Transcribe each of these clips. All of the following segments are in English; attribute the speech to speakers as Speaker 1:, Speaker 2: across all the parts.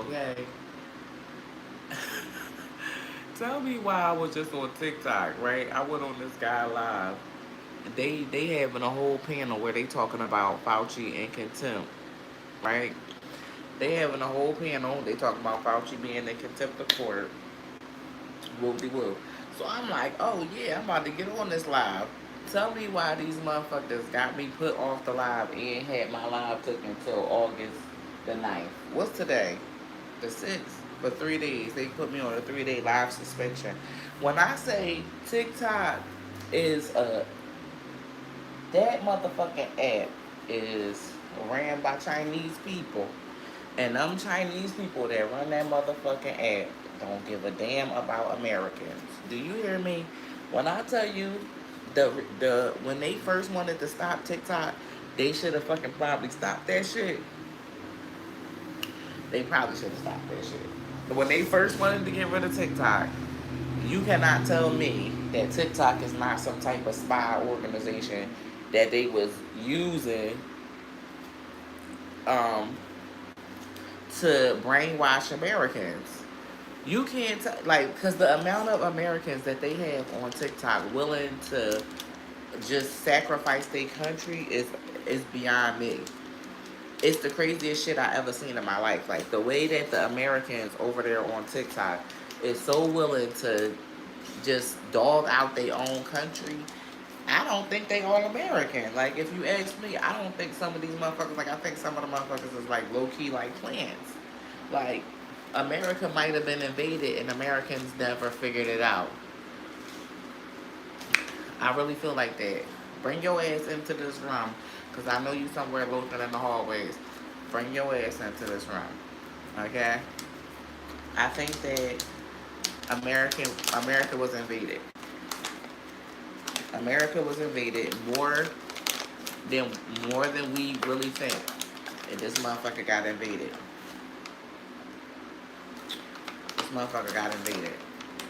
Speaker 1: okay? Tell me why I was just on TikTok, right? I went on this guy live. They having a whole panel where they talking about Fauci and contempt, right? They having a whole panel. They talking about Fauci being in contempt of court. Whoop de whoop. So I'm like, oh yeah, I'm about to get on this live. Tell me why these motherfuckers got me put off the live and had my live took until August the 9th. What's today? The 6th. For 3 days. They put me on a 3-day live suspension. When I say TikTok is that motherfucking app is ran by Chinese people. And them Chinese people that run that motherfucking app don't give a damn about Americans. Do you hear me? When I tell you the when they first wanted to stop TikTok, they should have fucking probably stopped that shit. They probably should have stopped that shit. When they first wanted to get rid of TikTok, you cannot tell me that TikTok is not some type of spy organization that they was using um, to brainwash Americans. You can't like, because the amount of Americans that they have on TikTok willing to just sacrifice their country is beyond me. It's the craziest shit I ever seen in my life. Like the way that the Americans over there on TikTok is so willing to just dog out their own country. I don't think they all American. Like if you ask me, I don't think some of these motherfuckers, like I think some of the motherfuckers is like low key like plants. Like America might have been invaded and Americans never figured it out. I really feel like that. Bring your ass into this room, because I know you somewhere lurking in the hallways. Bring your ass into this room. Okay? I think that America was invaded. America was invaded than more than we really think. And this motherfucker got invaded. This motherfucker got invaded.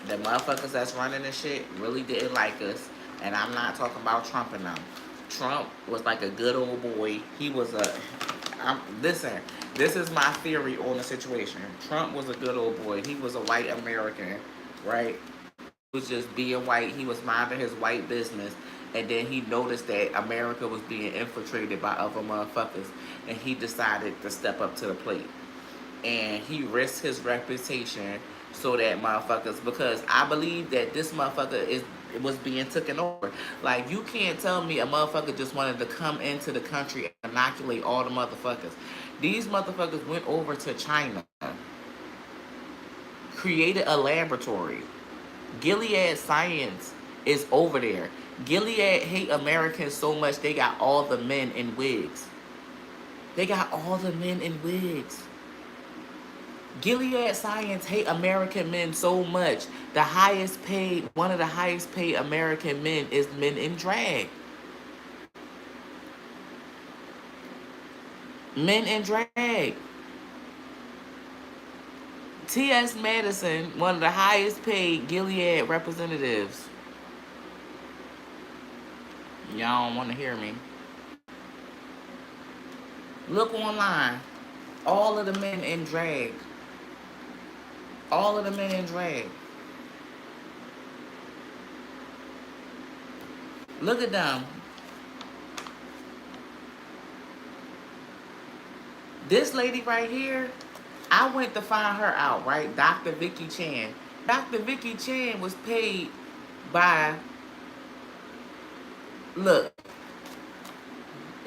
Speaker 1: The motherfuckers that's running this shit really didn't like us. And I'm not talking about Trump and them. Trump was like a good old boy. He was listen, this is my theory on the situation. Trump was a good old boy. He was a white American, right? He was just being white. He was minding his white business. And then he noticed that America was being infiltrated by other motherfuckers. And he decided to step up to the plate. And he risked his reputation so that motherfuckers, because I believe that this motherfucker was being taken over. Like you can't tell me a motherfucker just wanted to come into the country and inoculate all the motherfuckers. These motherfuckers went over to China, created a laboratory. Gilead Science is over there. Gilead hate Americans so much they got all the men in wigs. They got all the men in wigs. Gilead Science hate American men so much. The highest paid, one of the highest paid American men is men in drag. Men in drag. T.S. Madison, one of the highest paid Gilead representatives. Y'all don't want to hear me. Look online. All of the men in drag. All of the men in drag. Look at them. This lady right here, I went to find her out, right? Dr. Vicky Chan. Dr. Vicky Chan was paid by, look,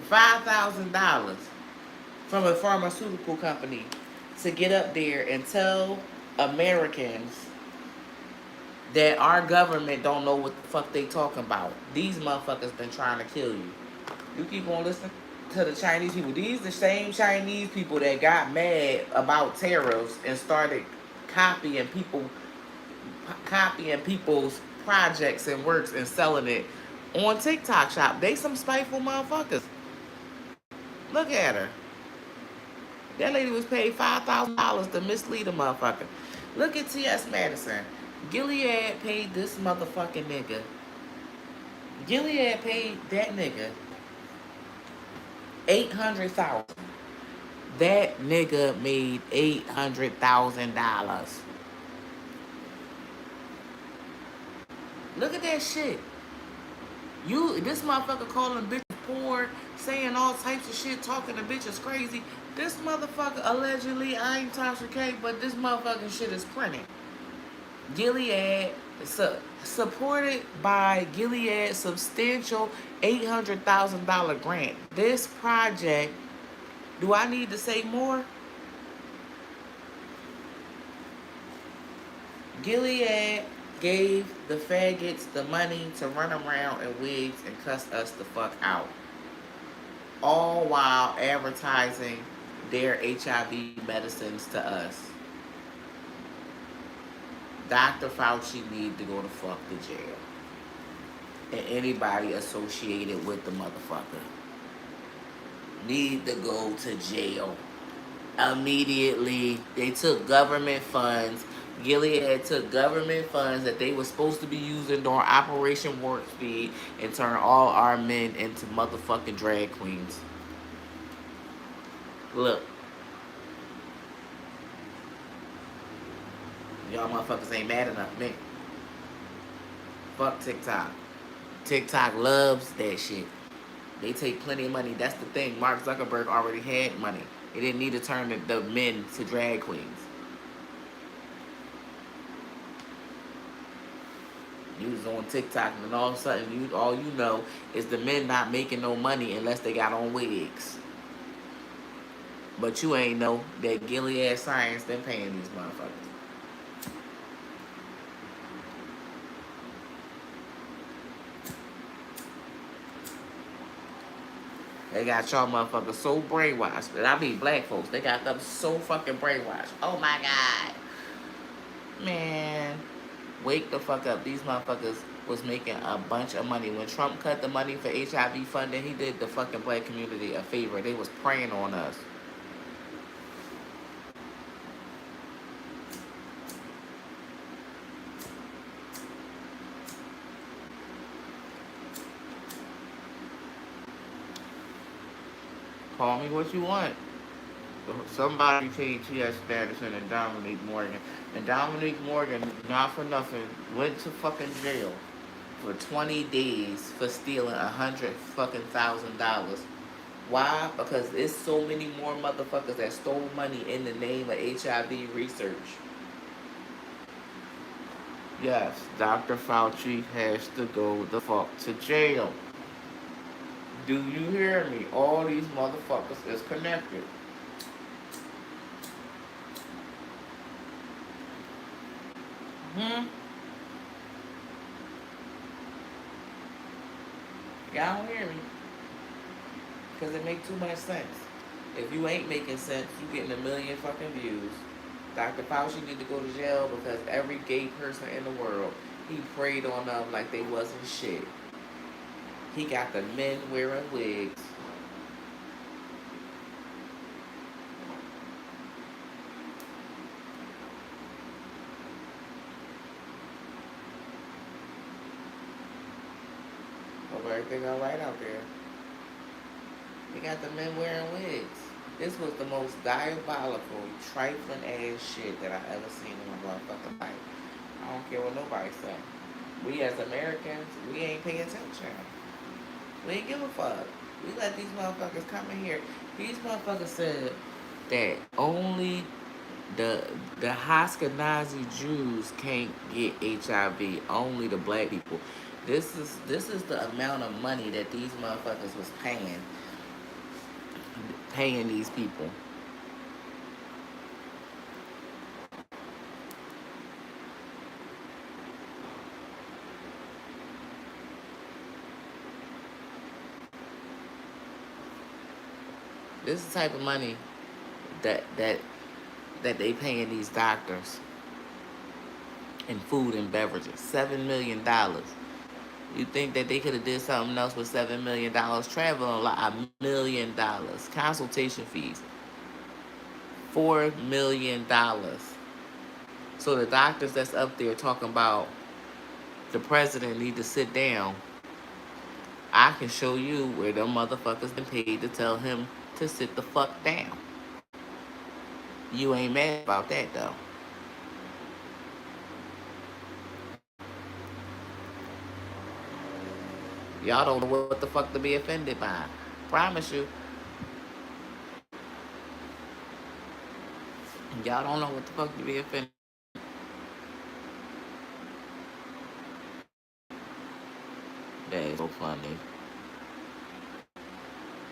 Speaker 1: $5,000 from a pharmaceutical company to get up there and tell Americans that our government don't know what the fuck they talking about. These motherfuckers been trying to kill you. You keep on listening to the Chinese people. These the same Chinese people that got mad about tariffs and started copying people's projects and works and selling it on TikTok shop. They some spiteful motherfuckers. Look at her. That lady was paid $5,000 to mislead a motherfucker. Look at T.S. Madison. Gilead paid this motherfucking nigga. Gilead paid that nigga $800,000. That nigga made $800,000. Look at that shit. This motherfucker calling bitches poor, saying all types of shit, talking to bitches crazy. This motherfucker allegedly, I ain't Tasha K, but this motherfucking shit is printed. Gilead, supported by Gilead, substantial $800,000 grant. This project, do I need to say more? Gilead gave the faggots the money to run around in wigs and cuss us the fuck out. All while advertising their HIV medicines to us. Dr. Fauci need to go to fuck to jail. And anybody associated with the motherfucker need to go to jail immediately. They took government funds. Gilead took government funds that they were supposed to be using during Operation Warp Speed and turned all our men into motherfucking drag queens. Look. Y'all motherfuckers ain't mad enough, man. Fuck TikTok. TikTok loves that shit. They take plenty of money. That's the thing. Mark Zuckerberg already had money. He didn't need to turn the men to drag queens. You was on TikTok and all of a sudden all you know is the men not making no money unless they got on wigs. But you ain't know that Gilead Science been paying these motherfuckers. They got y'all motherfuckers so brainwashed. And I mean black folks. They got them so fucking brainwashed. Oh my God. Man. Wake the fuck up. These motherfuckers was making a bunch of money. When Trump cut the money for HIV funding, he did the fucking black community a favor. They was preying on us. Call me what you want. Somebody changed his status in Dominique Morgan. And Dominique Morgan, not for nothing, went to fucking jail for 20 days for stealing $100,000. Why? Because there's so many more motherfuckers that stole money in the name of HIV research. Yes, Dr. Fauci has to go the fuck to jail. Do you hear me? All these motherfuckers is connected. Y'all don't hear me? Because it make too much sense. If you ain't making sense, you getting a million fucking views. Dr. Fauci need to go to jail because every gay person in the world, he preyed on them like they wasn't shit. He got the men wearing wigs. Hope everything alright out there. He got the men wearing wigs. This was the most diabolical, trifling ass shit that I ever seen in my motherfucking life. I don't care what nobody say. We as Americans, we ain't paying attention. We ain't give a fuck. We let these motherfuckers come in here. These motherfuckers said that only the Ashkenazi Jews can't get HIV. Only the black people. This is the amount of money that these motherfuckers was paying these people. This is the type of money that they paying these doctors in food and beverages. $7 million. You think that they could have did something else with $7 million? Travel a lot, $1 million. Consultation fees, $4 million. So the doctors that's up there talking about the president need to sit down, I can show you where them motherfuckers been paid to tell him to sit the fuck down. You ain't mad about that though. Y'all don't know what the fuck to be offended by. Promise you. Y'all don't know what the fuck to be offended. That is so funny.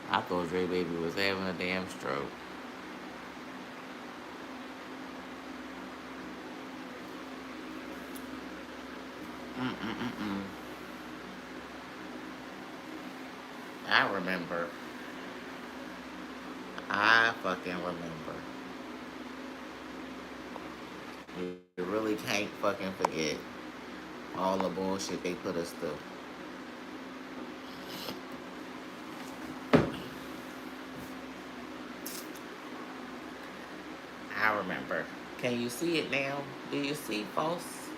Speaker 1: I thought Dre Baby was having a damn stroke. Mm-mm-mm-mm. I remember. I fucking remember. You really can't fucking forget all the bullshit they put us through. I remember. Can you see it now? Do you see false?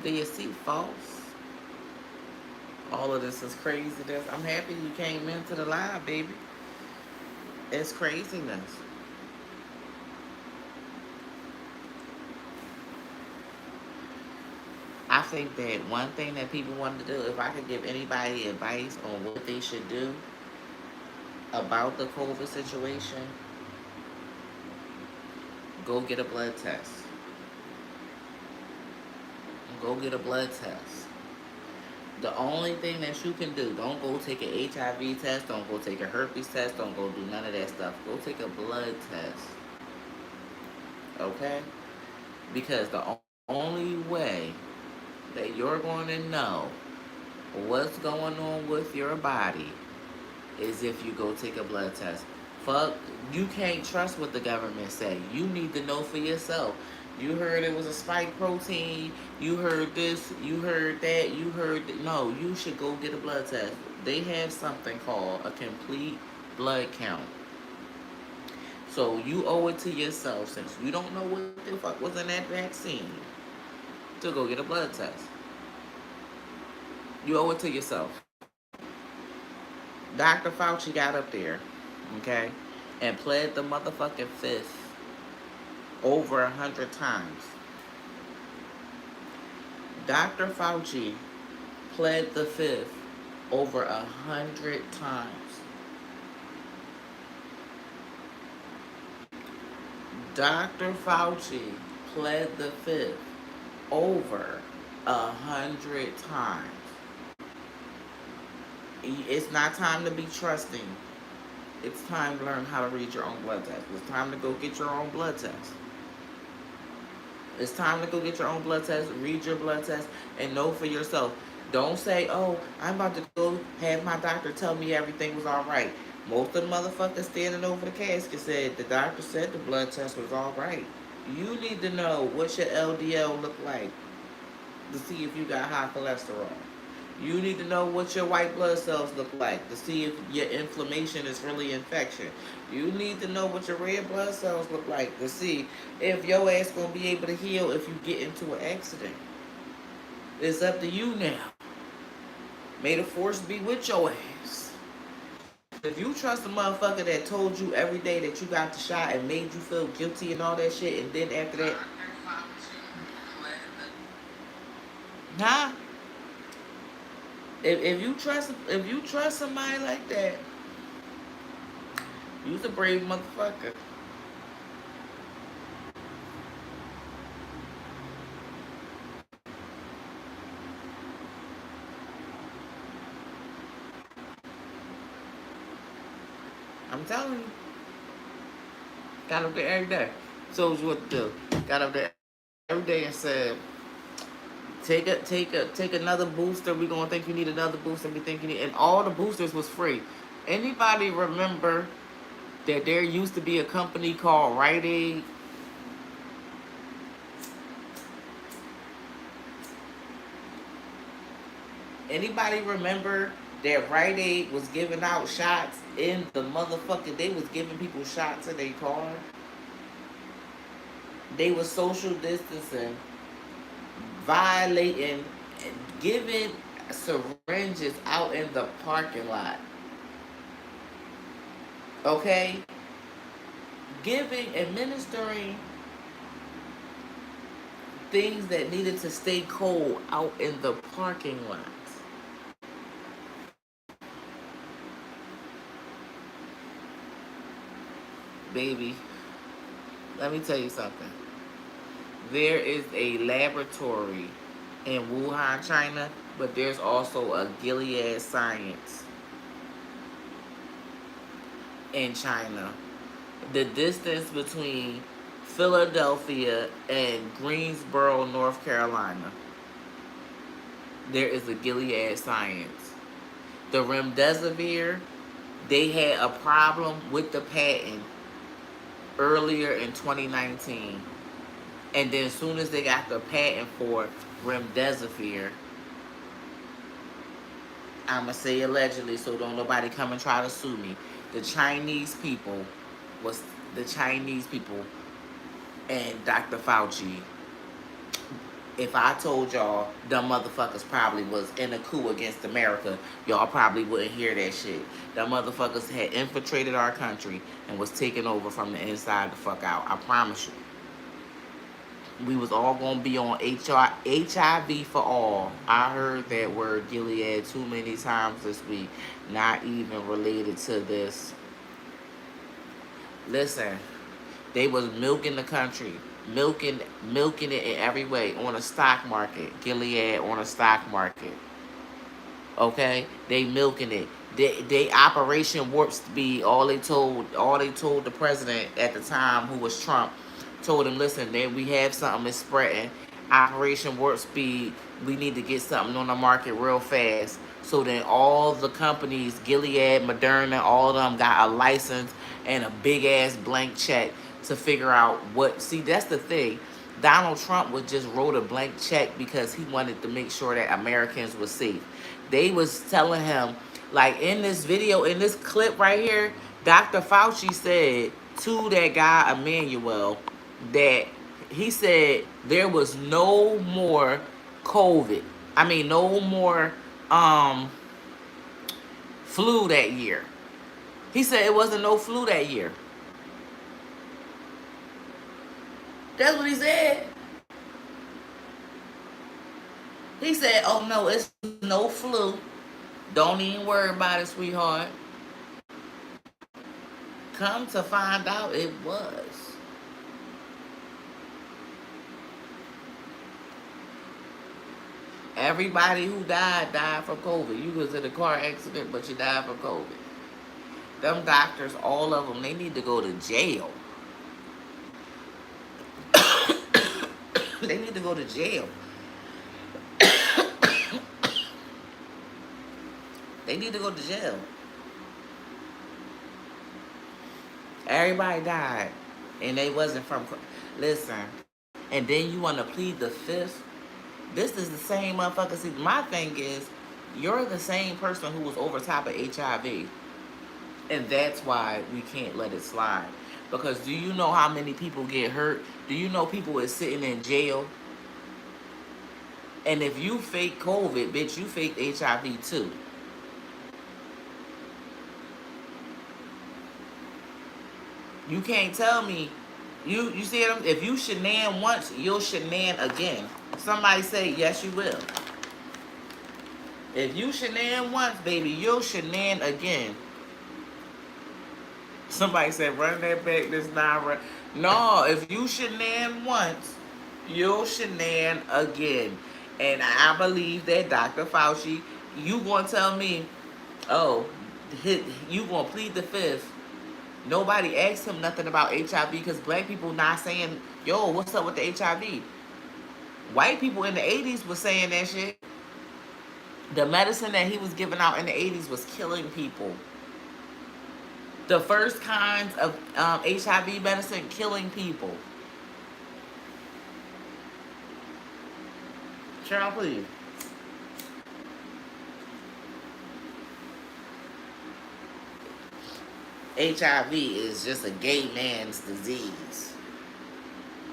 Speaker 1: Do you see false? All of this is craziness. I'm happy you came into the live, baby. It's craziness. I think that one thing that people want to do, if I could give anybody advice on what they should do about the COVID situation, go get a blood test. Go get a blood test. The only thing that you can do, don't go take an HIV test, don't go take a herpes test, don't go do none of that stuff. Go take a blood test. Okay? Because the only way that you're going to know what's going on with your body is if you go take a blood test. Fuck, you can't trust what the government say. You need to know for yourself. You heard it was a spike protein. You heard this. You heard that. You heard that. No, you should go get a blood test. They have something called a complete blood count. So you owe it to yourself, since you don't know what the fuck was in that vaccine, to go get a blood test. You owe it to yourself. Dr. Fauci got up there, okay, and pled the motherfucking fifth over 100 times. Dr. Fauci pled the fifth over 100 times. Dr. Fauci pled the fifth over 100 times. It's not time to be trusting. It's time to learn how to read your own blood test. It's time to go get your own blood test. It's time to go get your own blood test, read your blood test, and know for yourself. Don't say, oh, I'm about to go have my doctor tell me everything was all right. Most of the motherfuckers standing over the casket said the doctor said the blood test was all right. You need to know what your LDL look like to see if you got high cholesterol. You need to know what your white blood cells look like to see if your inflammation is really infection. You need to know what your red blood cells look like to see if your ass gonna be able to heal if you get into an accident. It's up to you now. May the force be with your ass. If you trust a motherfucker that told you every day that you got the shot and made you feel guilty and all that shit, and then after that, huh? If you trust somebody like that, you's a brave motherfucker. I'm telling you. Got up there every day. So what to do. Got up there every day and said, take another booster. We gonna think you need another booster. We think you need, and all the boosters was free. Anybody remember that there used to be a company called Rite Aid? Anybody remember that Rite Aid was giving out shots in the motherfucking, they was giving people shots in their car? They was social distancing, violating, giving syringes out in the parking lot. Okay? administering things that needed to stay cold out in the parking lots. Baby, let me tell you something. There is a laboratory in Wuhan, China, but there's also a Gilead Science in China. The distance between Philadelphia and Greensboro, North Carolina, there is a Gilead Science. The remdesivir, they had a problem with the patent earlier in 2019. And then as soon as they got the patent for remdesivir, I'ma say allegedly so don't nobody come and try to sue me. The Chinese people and Dr. Fauci. If I told y'all them motherfuckers probably was in a coup against America, y'all probably wouldn't hear that shit. Them motherfuckers had infiltrated our country and was taking over from the inside the fuck out. I promise you. We was all gonna be on HIV for all. I heard that word Gilead too many times this week. Not even related to this. Listen, they was milking the country. Milking it in every way on a stock market. Gilead on a stock market. Okay? They milking it. They Operation Warp Speed, all they told the president at the time, who was Trump, told him, listen, then we have something that's spreading. Operation Warp Speed, we need to get something on the market real fast. So then all the companies, Gilead, Moderna, all of them got a license and a big ass blank check to figure out what. See, that's the thing. Donald Trump was just wrote a blank check because he wanted to make sure that Americans were safe. They was telling him, like in this video, in this clip right here, Dr. Fauci said to that guy, Emmanuel, that he said there was no more COVID. I mean, no more flu that year. He said it wasn't no flu that year. That's what he said. He said, oh no, it's no flu. Don't even worry about it, sweetheart. Come to find out it was. Everybody who died from COVID. You was in a car accident, but you died from COVID. Them doctors, all of them, they need to go to jail. They need to go to jail. They need to go to jail. Everybody died, and they wasn't from. Listen, and then you want to plead the fifth. This is the same motherfucker. See, my thing is, you're the same person who was over top of HIV, and that's why we can't let it slide. Because do you know how many people get hurt? Do you know people is sitting in jail? And if you fake COVID, bitch, you faked HIV too. You can't tell me. You see it? If you shenan once, you'll shenan again. Somebody say, yes, you will. If you shenan once, baby, you'll shenan again. Somebody said, run that back, this not right. No, if you shenan once, you'll shenan again. And I believe that Dr. Fauci, you gonna tell me, oh, you gonna plead the fifth. Nobody asked him nothing about HIV because black people not saying, yo, what's up with the HIV? White people in the 80s was saying that shit. The medicine that he was giving out in the 80s was killing people. The first kinds of HIV medicine killing people. Cheryl, please. HIV is just a gay man's disease.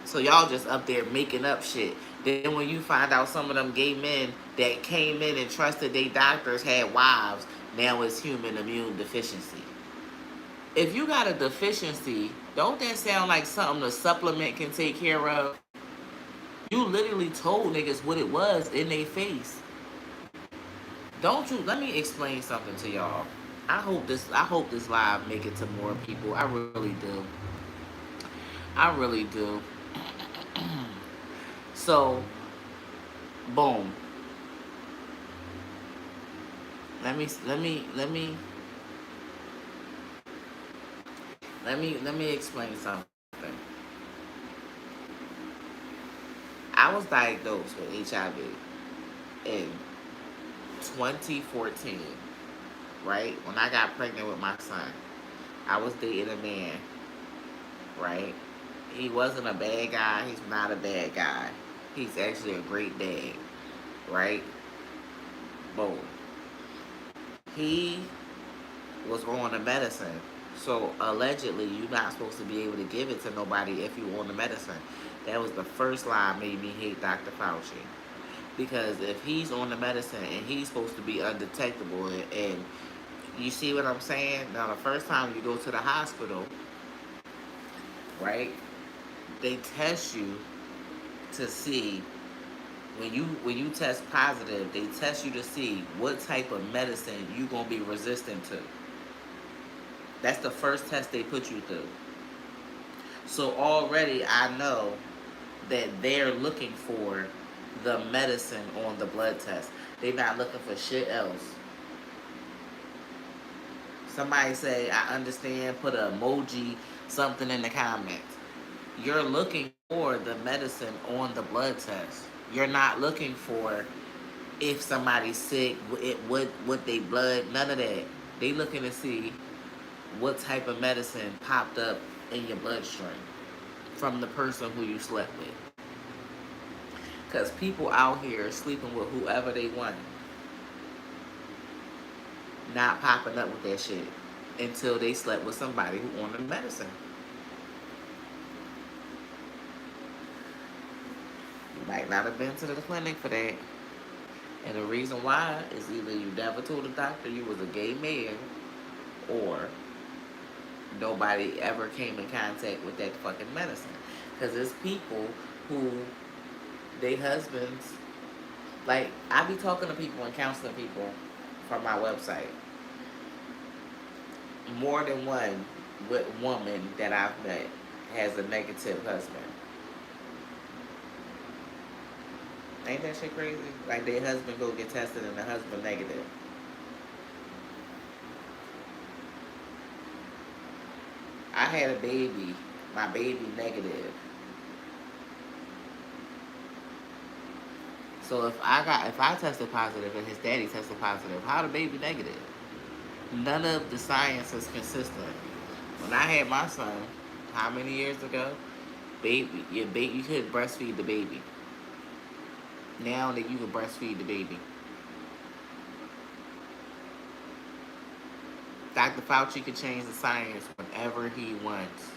Speaker 1: So y'all just up there making up shit. Then when you find out some of them gay men that came in and trusted they doctors had wives, now it's human immune deficiency. If you got a deficiency Don't that sound like something the supplement can take care of? You literally told niggas what it was in their face. Don't you? Let me explain something to y'all. I hope this live make it to more people. I really do. I really do. So, boom. Let me explain something. I was diagnosed with HIV in 2014, right? When I got pregnant with my son, I was dating a man, right? He wasn't a bad guy. He's not a bad guy. He's actually a great dad, right? Boom. He was on the medicine. So allegedly, you're not supposed to be able to give it to nobody if you on the medicine. That was the first lie made me hate Dr. Fauci. Because if he's on the medicine and he's supposed to be undetectable, and you see what I'm saying? Now, the first time you go to the hospital, right, they test you to see when you test positive, they test you to see what type of medicine you gonna be resistant to. That's the first test they put you through. So already I know that they're looking for the medicine on the blood test. They're not looking for shit else. Somebody say, I understand, put an emoji, something in the comments. You're looking for the medicine on the blood test. You're not looking for if somebody's sick, what they blood, none of that. They looking to see what type of medicine popped up in your bloodstream from the person who you slept with. Because people out here sleeping with whoever they want, not popping up with that shit until they slept with somebody who on the medicine. You might not have been to the clinic for that. And the reason why is either you never told the doctor you was a gay man, or nobody ever came in contact with that fucking medicine. Because there's people who, they husbands, like, I be talking to people and counseling people from my website. More than one woman that I've met has a negative husband. Ain't that shit crazy? Like, their husband go get tested and the husband negative. I had a baby, my baby negative. So if I tested positive and his daddy tested positive, how the baby negative? None of the science is consistent. When I had my son, how many years ago? You could breastfeed the baby. Now that you can breastfeed the baby. Dr. Fauci can change the science whenever he wants.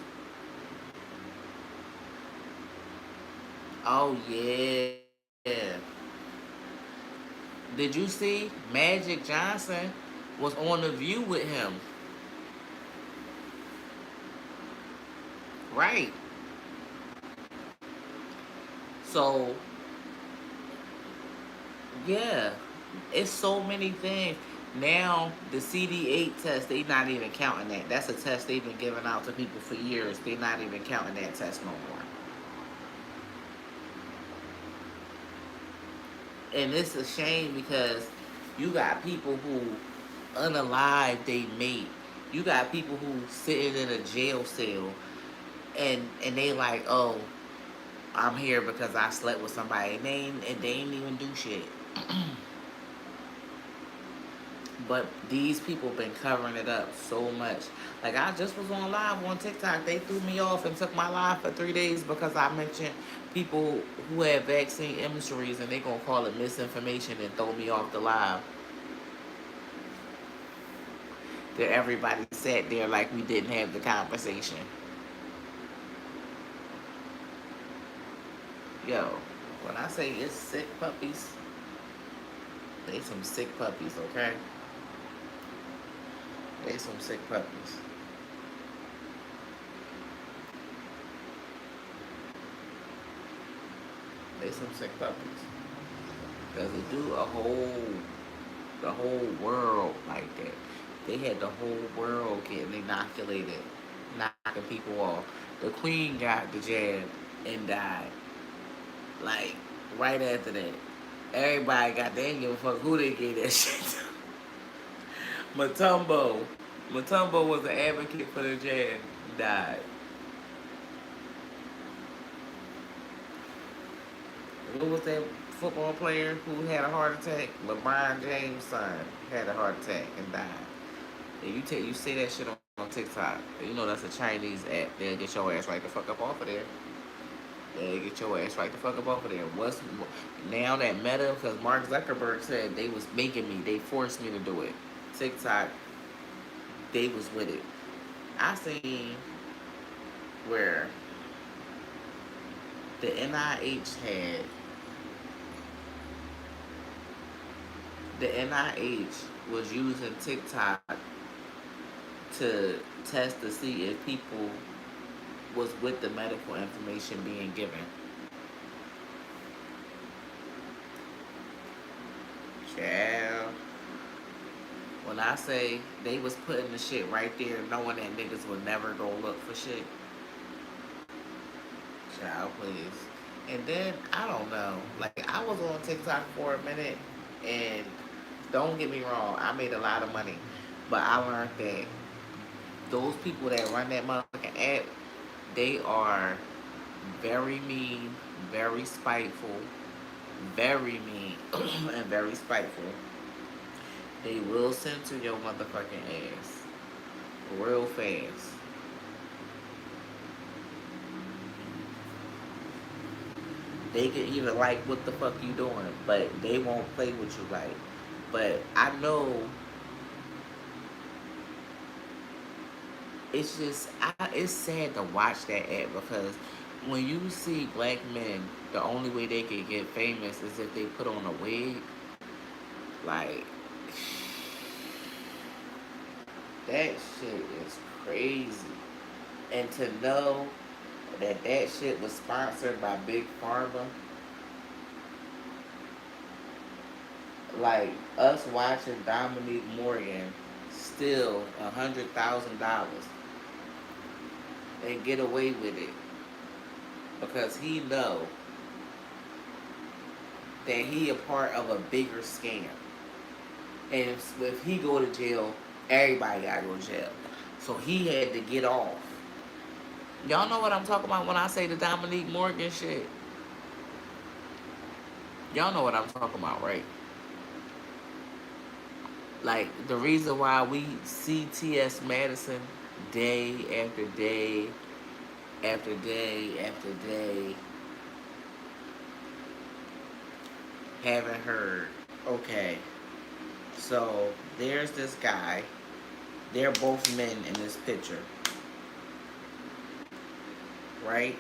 Speaker 1: Oh yeah. Did you see Magic Johnson was on The View with him? Right. So yeah, it's so many things. Now the CD8 test, they not even counting that. That's a test they've been giving out to people for years. They not even counting that test no more. And it's a shame because you got people who unalive they mate. You got people who sitting in a jail cell and they like, oh, I'm here because I slept with somebody. And they ain't even do shit. But these people been covering it up so much. Like, I just was on live on TikTok. They threw me off and took my live for 3 days because I mentioned people who had vaccine emissaries, and they gonna call it misinformation and throw me off the live. That everybody sat there like we didn't have the conversation. Yo, when I say it's sick puppies, they some sick puppies, okay? They some sick puppies. They some sick puppies. Cause they do the whole world like that. They had the whole world getting inoculated, knocking people off. The Queen got the jab and died. Like right after that, everybody got they didn't give a fuck who they gave that shit to. Matumbo, Matumbo was an advocate for the jab. Died. What was that football player who had a heart attack? LeBron James' son had a heart attack and died. And you say that shit on TikTok, you know that's a Chinese app. They'll get your ass right the fuck up off of there. They'll get your ass right the fuck up off of there. What's now that Meta? Because Mark Zuckerberg said they was making me. They forced me to do it. TikTok, they was with it. I seen where the NIH was using TikTok to test to see if people was with the medical information being given. Child. When I say they was putting the shit right there, knowing that niggas would never go look for shit. Child, please. And then, I don't know. Like, I was on TikTok for a minute, and don't get me wrong, I made a lot of money. But I learned that those people that run that motherfucking app, they are very mean, very spiteful, very mean, and very spiteful. They will censor your motherfucking ass real fast. They can even like what the fuck you doing, but they won't play with you right. But I know it's just it's sad to watch that ad because when you see black men, the only way they can get famous is if they put on a wig. Like that shit is crazy, and to know that that shit was sponsored by Big Pharma, like us watching Dominique Morgan steal $100,000 and get away with it because he know that he a part of a bigger scam. And if he go to jail, everybody gotta go to jail. So he had to get off. Y'all know what I'm talking about when I say the Dominique Morgan shit? Y'all know what I'm talking about, right? Like, the reason why we see T.S. Madison day after day after day after day, haven't heard, okay, so there's this guy, they're both men in this picture, right?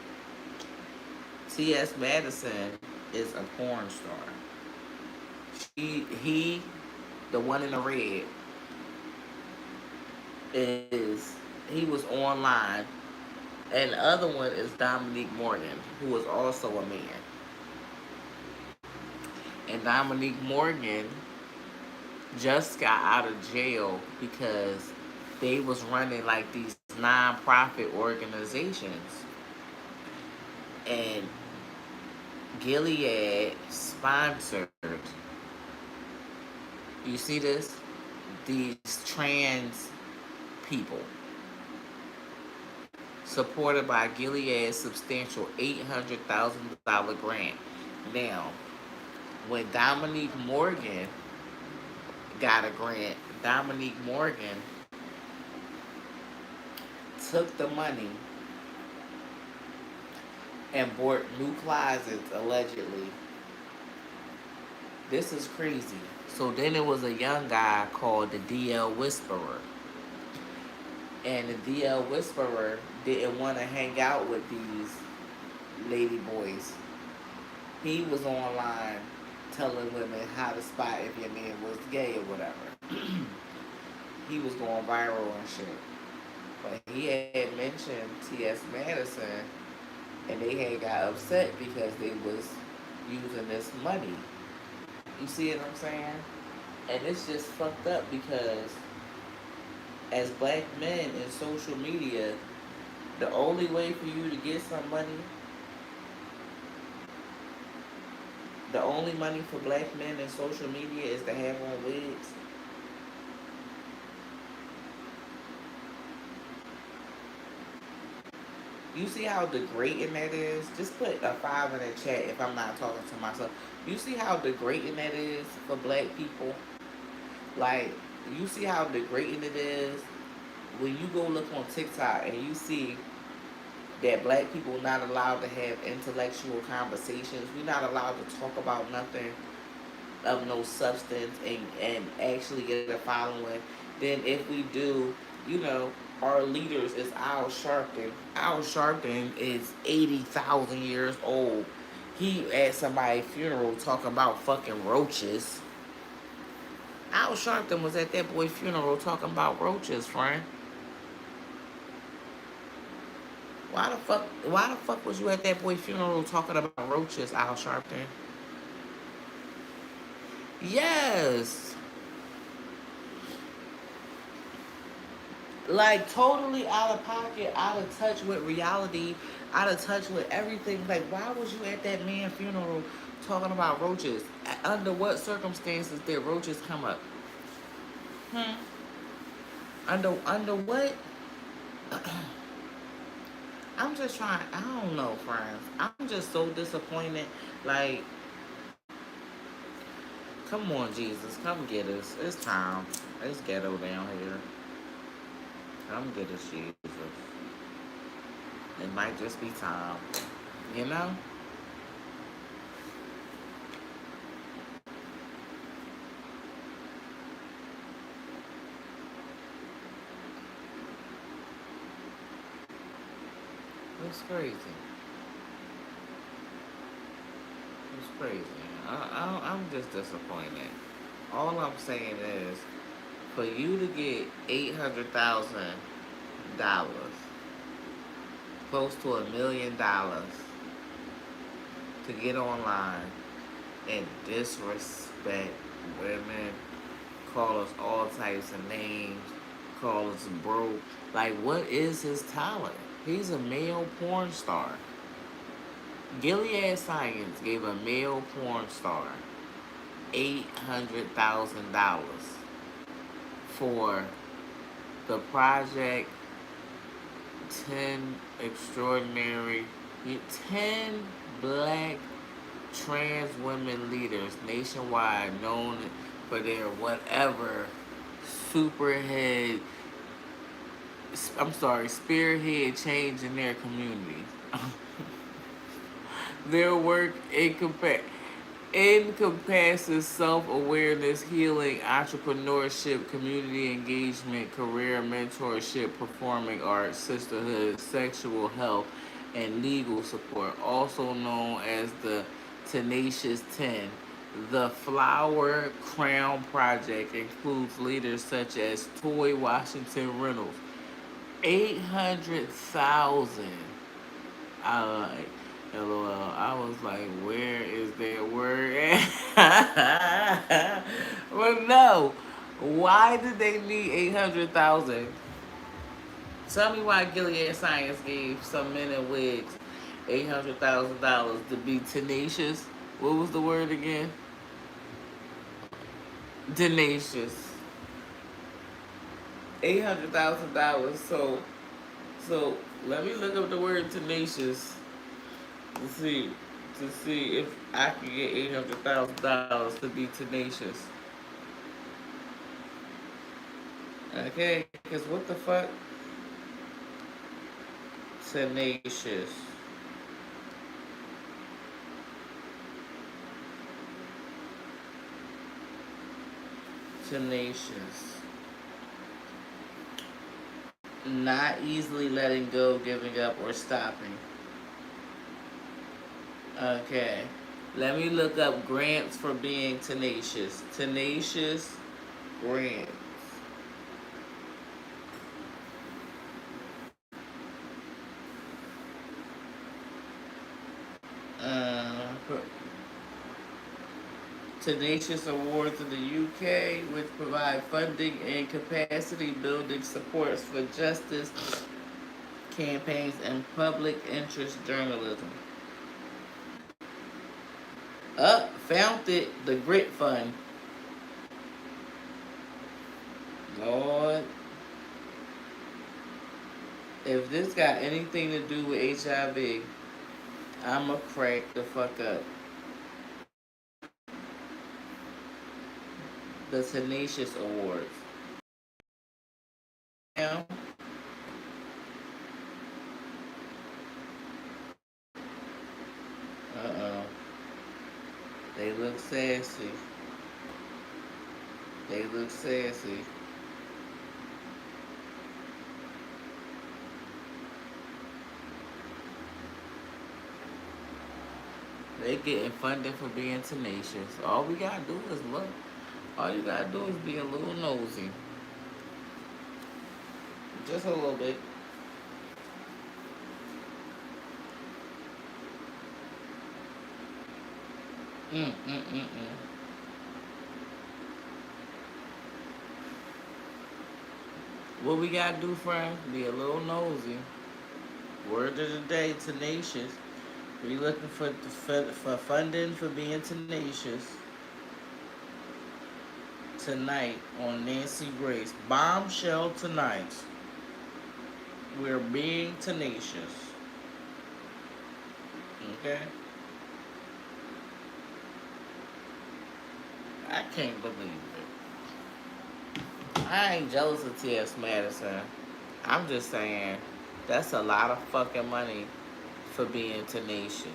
Speaker 1: T.S. Madison is a porn star. He, the one in the red, he was online, and the other one is Dominique Morgan, who is also a man. And Dominique Morgan just got out of jail because they was running like these non-profit organizations, and Gilead sponsored, you see this, these trans people, supported by Gilead's substantial $800,000 grant. Now, when Dominique Morgan got a grant, Dominique Morgan took the money and bought new closets, allegedly. This is crazy. So then it was a young guy called the DL Whisperer. And the DL Whisperer didn't want to hang out with these lady boys. He was online telling women how to spot if your man was gay or whatever. He was going viral and shit. But he had mentioned T.S. Madison, and they had got upset because they was using this money. You see what I'm saying? And it's just fucked up because as black men in social media, the only way for you to get some money, the only money for black men in social media is to have on wigs. You see how degrading that is? Just put a 5 in the chat if I'm not talking to myself. You see how degrading that is for black people? Like, you see how degrading it is when you go look on TikTok and you see that black people are not allowed to have intellectual conversations. We're not allowed to talk about nothing of no substance and actually get a following. Then if we do, you know, our leaders is Al Sharpton. Al Sharpton is 80,000 years old. He at somebody's funeral talking about fucking roaches. Al Sharpton was at that boy's funeral talking about roaches, friend. Why the fuck was you at that boy's funeral talking about roaches, Al Sharpton? Yes. Like totally out of pocket, out of touch with reality, out of touch with everything. Like, why was you at that man's funeral talking about roaches? Under what circumstances did roaches come up? Hmm. Under what? I'm just trying. I don't know, friends. I'm just so disappointed. Like, come on, Jesus, come get us. It's time. It's ghetto down here. Come get us, Jesus. It might just be time. You know? It's crazy. It's crazy. I'm just disappointed. All I'm saying is, for you to get $800,000, close to $1 million, to get online and disrespect women, call us all types of names, call us broke. Like, what is his talent? He's a male porn star. Gilead Science gave a male porn star $800,000 for the project 10 extraordinary, 10 black trans women leaders nationwide known for their whatever superhead, I'm sorry, spearhead change in their communities. Their work encompasses self-awareness, healing, entrepreneurship, community engagement, career mentorship, performing arts, sisterhood, sexual health, and legal support, also known as the Tenacious 10. The Flower Crown Project includes leaders such as Toy Washington Reynolds. 800,000. I like, LOL. I was like, where is that word at? But no. Why did they need 800,000? Tell me why Gilead Science gave some men in wigs $800,000 to be tenacious. What was the word again? Tenacious. $800,000. So let me look up the word tenacious to see if I can get $800,000 to be tenacious. Okay, because what the fuck? Tenacious. Tenacious. Not easily letting go, giving up, or stopping. Okay. Let me look up grants for being tenacious. Tenacious grants. Uh, Tenacious Awards in the UK, which provide funding and capacity building supports for justice campaigns and public interest journalism. Founded the Grit Fund. Lord, if this got anything to do with HIV, I'ma crack the fuck up. The Tenacious Awards. Now, uh-oh. They look sassy. They look sassy. They getting funded for being tenacious. All we gotta do is look. All you gotta do is be a little nosy. Just a little bit. Mm. What we gotta do, friends? Be a little nosy. Word of the day, tenacious. We looking for funding for being tenacious. Tonight on Nancy Grace. Bombshell tonight. We're being tenacious. Okay? I can't believe it. I ain't jealous of T.S. Madison. I'm just saying, that's a lot of fucking money for being tenacious.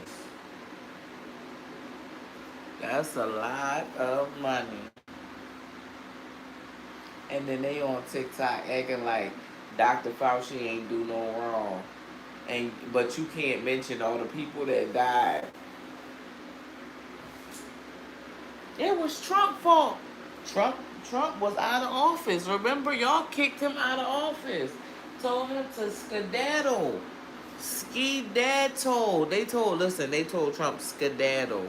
Speaker 1: That's a lot of money. And then they on TikTok acting like Dr. Fauci ain't do no wrong. But you can't mention all the people that died. It was Trump's fault. Trump was out of office. Remember, y'all kicked him out of office. Told him to skedaddle. Skedaddle. They told Trump skedaddle.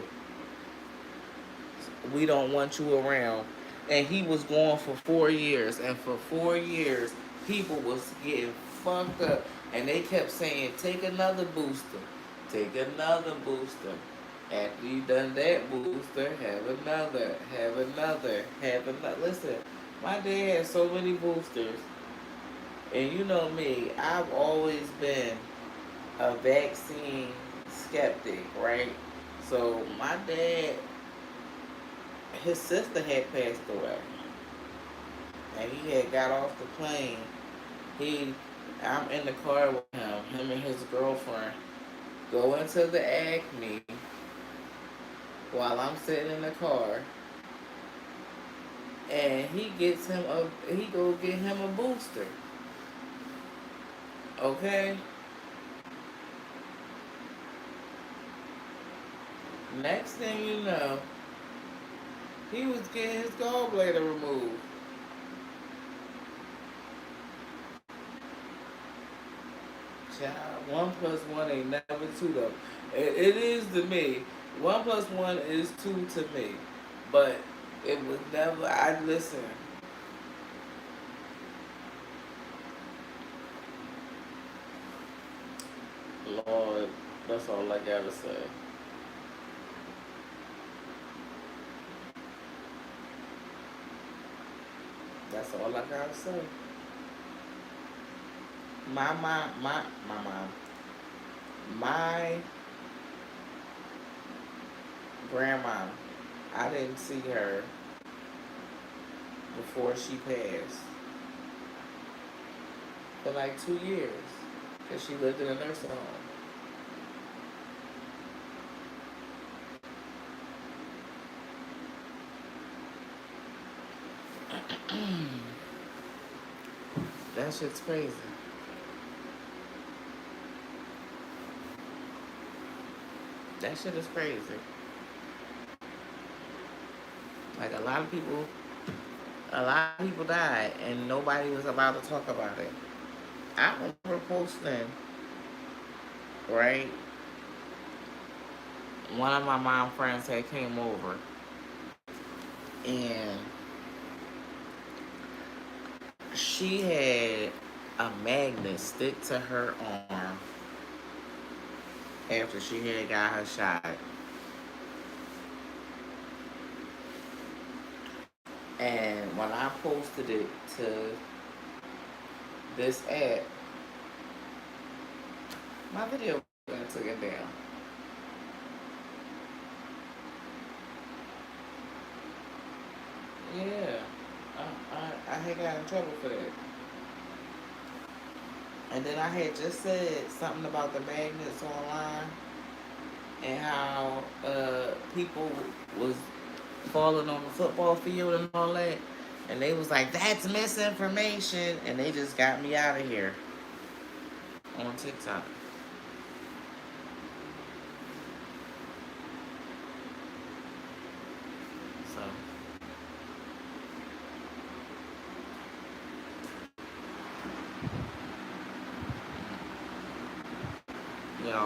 Speaker 1: We don't want you around. And he was gone for 4 years. And for 4 years, people was getting fucked up. And they kept saying, take another booster. Take another booster. After you done that booster, have another, have another, have another. Listen, my dad had so many boosters. And you know me, I've always been a vaccine skeptic, right? So my dad, his sister had passed away. And he had got off the plane. I'm in the car with him and his girlfriend go into the Acme while I'm sitting in the car, and he go get him a booster. Okay? Next thing you know, he was getting his gallbladder removed. Child, 1 plus 1 ain't never 2 though. It is to me. 1 plus 1 is 2 to me. But it was never, I listen. Lord, that's all I gotta say. That's all I gotta say. My mom, my grandma, I didn't see her before she passed for like 2 years because she lived in a nursing home. That shit's crazy. That shit is crazy. Like a lot of people died and nobody was allowed to talk about it. I remember posting, right? One of my mom friends had came over and she had a magnet stick to her arm after she had got her shot. And when I posted it to this app, my video took it down. Yeah, I had got in trouble for that. And then I had just said something about the magnets online and how people was falling on the football field and all that. And they was like, that's misinformation. And they just got me out of here on TikTok. So,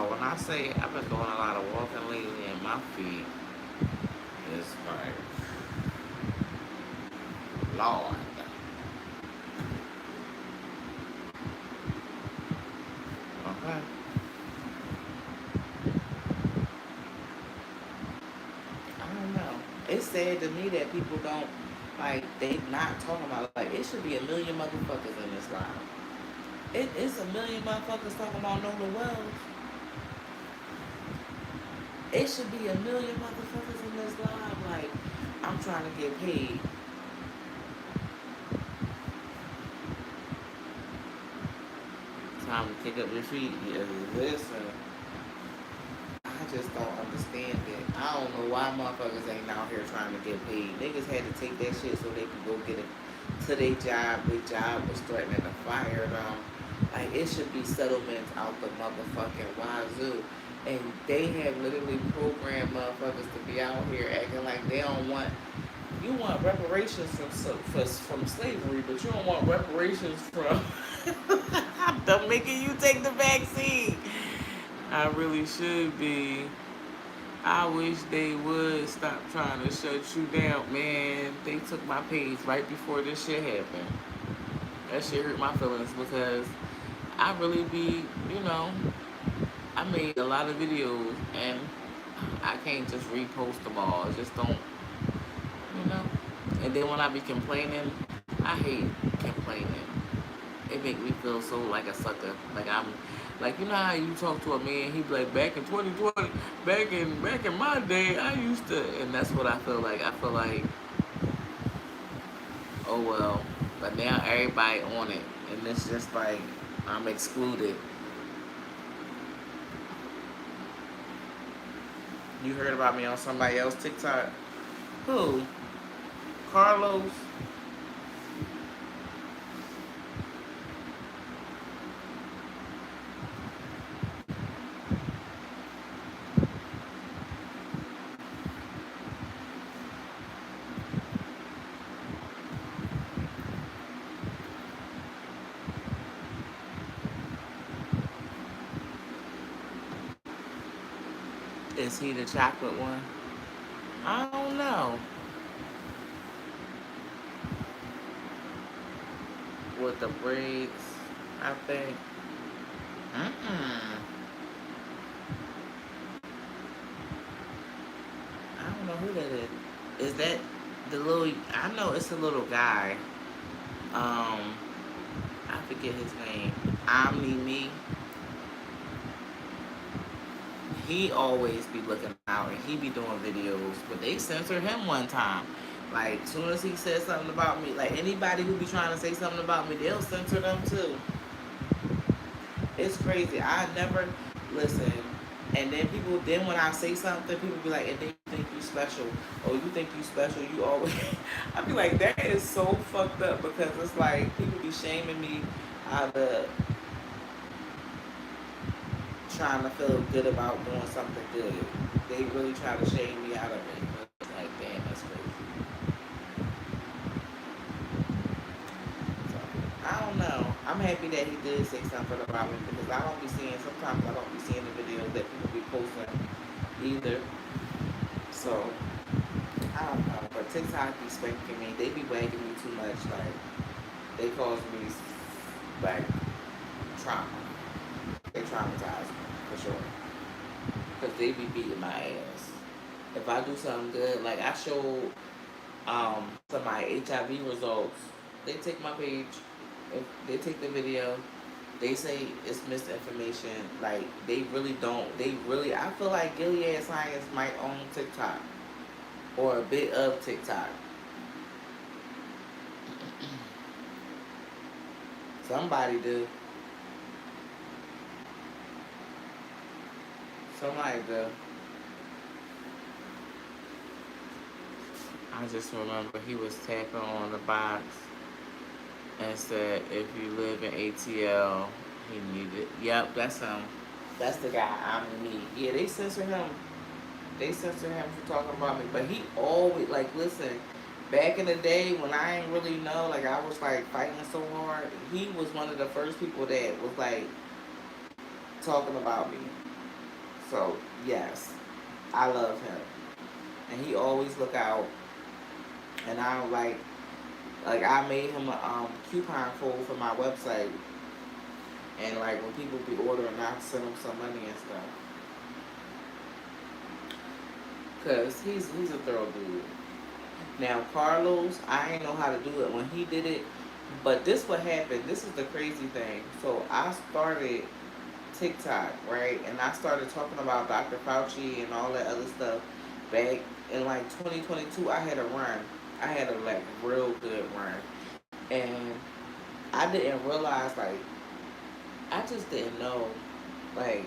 Speaker 1: when I say I've been doing a lot of walking lately and my feet is like, Lord. Okay. I don't know. It's sad to me that people don't, like, they not talking about, like, it should be a million motherfuckers in this live. It's a million motherfuckers talking about Nola Wells. It should be a million motherfuckers in this live. Like, I'm trying to get paid. Time to kick up your feet. Yeah, listen. I just don't understand it. I don't know why motherfuckers ain't out here trying to get paid. Niggas had to take that shit so they could go get it to their job. Their job was threatening to fire them. Like, it should be settlements out the motherfucking wazoo. And they have literally programmed motherfuckers to be out here acting like they don't want. You want reparations from slavery, but you don't want reparations from them making you take the vaccine. I really should be. I wish they would stop trying to shut you down, man. They took my page right before this shit happened. That shit hurt my feelings because I really be, I made a lot of videos and I can't just repost them all. I just don't, you know. And then when I be complaining, I hate complaining. It make me feel so like a sucker. Like I'm, like, you know how you talk to a man, he be like, back in 2020, back in my day, I used to, and that's what I feel like. I feel like, oh well, but now everybody on it, and it's just like I'm excluded. You heard about me on somebody else TikTok? Who? Carlos? Is he the chocolate one? I don't know. With the braids, I think. Mm-mm. I don't know who that is. Is that the little? I know it's a little guy. I forget his name. Omni Me. He always be looking out and he be doing videos, but they censored him one time. Like, soon as he said something about me, like anybody who be trying to say something about me, they'll censor them too. It's crazy. I never listen. And then when I say something, people be like, and then you think you special. Oh, you think you special, you always. I be like, that is so fucked up because it's like people be shaming me out of trying to feel good about doing something good. They really try to shame me out of it. But it's like, damn, that's crazy. So, I don't know. I'm happy that he did say something about me because sometimes I don't be seeing the videos that people be posting either. So, I don't know. But TikTok be spanking me. They be wagging me too much. Like, they cause me, like, trauma. They traumatize me, for sure. Because they be beating my ass. If I do something good, like, I showed some of my HIV results. They take my page, if they take the video, they say it's misinformation. Like, they really don't. They really, I feel like Gilead Science might own TikTok or a bit of TikTok. Somebody do. Somebody do. I just remember he was tapping on the box and said, if you live in ATL, he needed. Yep, that's him. That's the guy. I'm me. Yeah, they censor him. They censor him for talking about me. But he always, like, listen, back in the day when I ain't really know, like, I was, like, fighting so hard, he was one of the first people that was, like, talking about me. So, yes, I love him. And he always look out. And I don't I made him a coupon code for my website. And, like, when people be ordering, I send them some money and stuff. Because he's a thorough dude. Now, Carlos, I ain't know how to do it when he did it. But this what happened. This is the crazy thing. So, I started TikTok, right? And I started talking about Dr. Fauci and all that other stuff back in, like, 2022. I had a run. I had a, like, real good run. And I didn't realize, like, I just didn't know, like,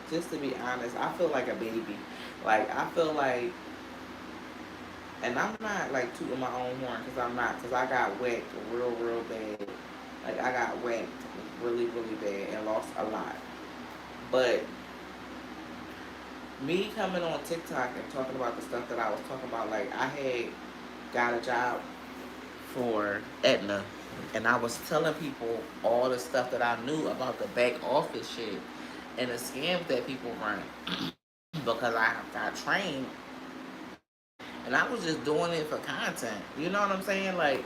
Speaker 1: just to be honest, I feel like a baby. Like, I feel like, and I'm not, like, tooting my own horn, because I'm not, because I got whacked real, real bad. Like, I got whacked really, really bad and lost a lot. But me coming on TikTok and talking about the stuff that I was talking about, like, I had got a job for Aetna, and I was telling people all the stuff that I knew about the back office shit and the scams that people run because I got trained, and I was just doing it for content. You know what I'm saying? Like,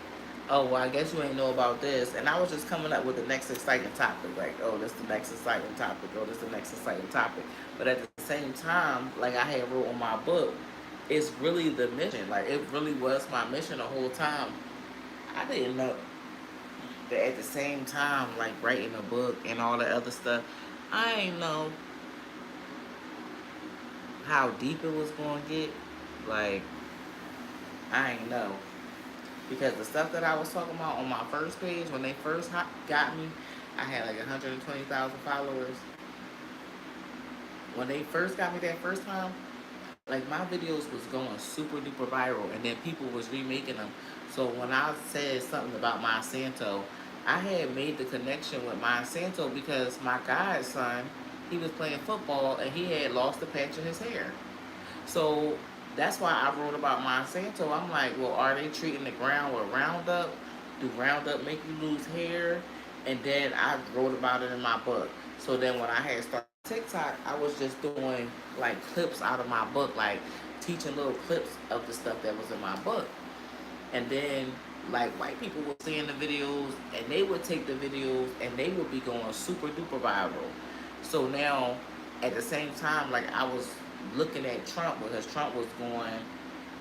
Speaker 1: oh, well, I guess you ain't know about this. And I was just coming up with the next exciting topic. Like, oh, this the next exciting topic. Oh, this the next exciting topic. But at the same time, like I had wrote on my book, it's really the mission. Like, it really was my mission the whole time. I didn't know that at the same time, like writing a book and all that other stuff, I ain't know how deep it was going to get. Like, I ain't know. Because the stuff that I was talking about on my first page, when they first got me, I had like 120,000 followers. When they first got me that first time, like, my videos was going super duper viral, and then people was remaking them. So when I said something about Monsanto, I had made the connection with Monsanto because my godson, he was playing football and he had lost a patch in his hair. So that's why I wrote about Monsanto. I'm like, well, are they treating the ground with Roundup? Do Roundup make you lose hair? And then I wrote about it in my book. So then when I had started TikTok, I was just doing like clips out of my book, like teaching little clips of the stuff that was in my book. And then, like, white people were seeing the videos, and they would take the videos and they would be going super duper viral. So now, at the same time, like, I was looking at Trump because Trump was going,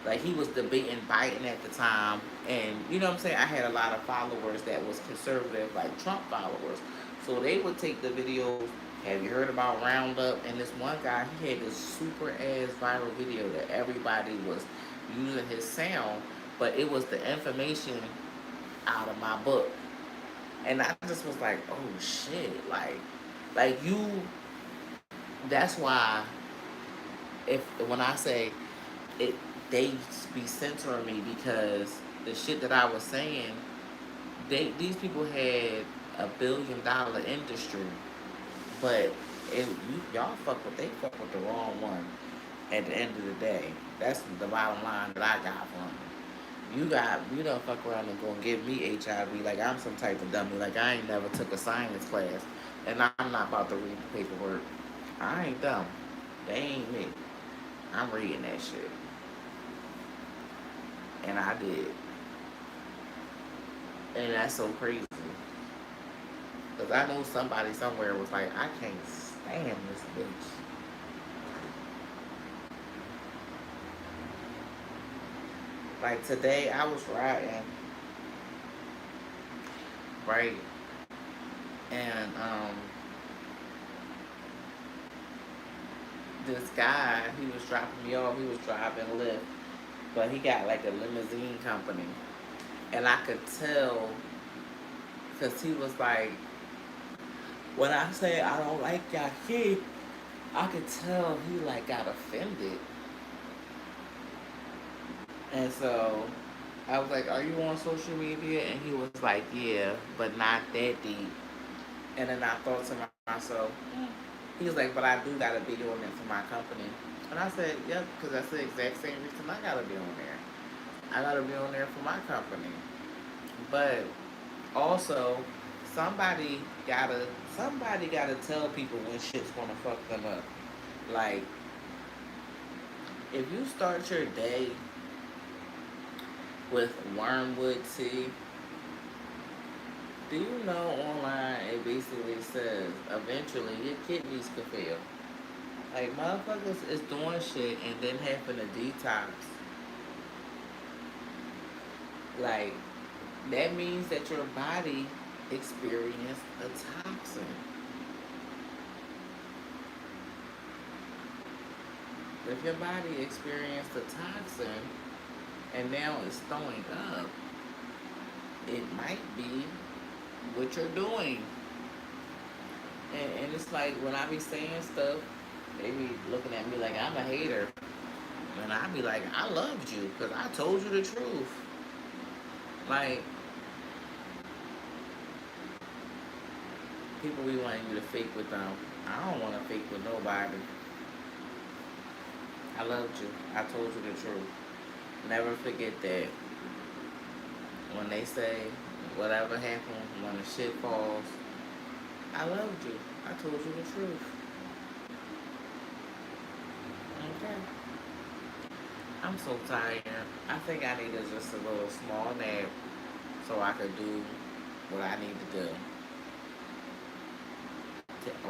Speaker 1: like, he was debating Biden at the time. And, you know what I'm saying? I had a lot of followers that was conservative, like Trump followers. So they would take the videos. Have you heard about Roundup? And this one guy, he had this super ass viral video that everybody was using his sound, but it was the information out of my book. And I just was like, oh shit, like you, that's why if when I say it, they be censoring me because the shit that I was saying, these people had $1 billion industry, but y'all they fuck with the wrong one. At the end of the day, that's the bottom line that I got from it. You don't fuck around and go and give me HIV like I'm some type of dummy. Like, I ain't never took a science class, and I'm not about to read the paperwork. I ain't dumb. They ain't me. I'm reading that shit. And I did. And that's so crazy. Because I know somebody somewhere was like, I can't stand this bitch. Like today, I was riding, right? And this guy, he was dropping me off. He was driving Lyft. But he got like a limousine company. And I could tell, because he was like, when I say I don't like your kid, I could tell he like got offended. And so I was like, are you on social media? And he was like, yeah, but not that deep. And then I thought to myself, he was like, but I do got to be on it for my company. And I said, yep, because that's the exact same reason I got to be on there. I got to be on there for my company. But also, somebody gotta somebody gotta tell people when shit's gonna fuck them up. Like, if you start your day with wormwood tea, do you know online it basically says eventually your kidneys could fail? Like, motherfuckers is doing shit and then having a detox. Like, that means that your body experienced a toxin. If your body experienced a toxin and now it's throwing up, it might be what you're doing. And it's like when I be saying stuff, they be looking at me like I'm a hater. And I be like, I loved you because I told you the truth. Like, people be wanting you to fake with them. I don't want to fake with nobody. I loved you. I told you the truth. Never forget that. When they say whatever happened, when the shit falls, I loved you. I told you the truth. Okay. I'm so tired. I think I needed just a little small nap so I could do what I need to do.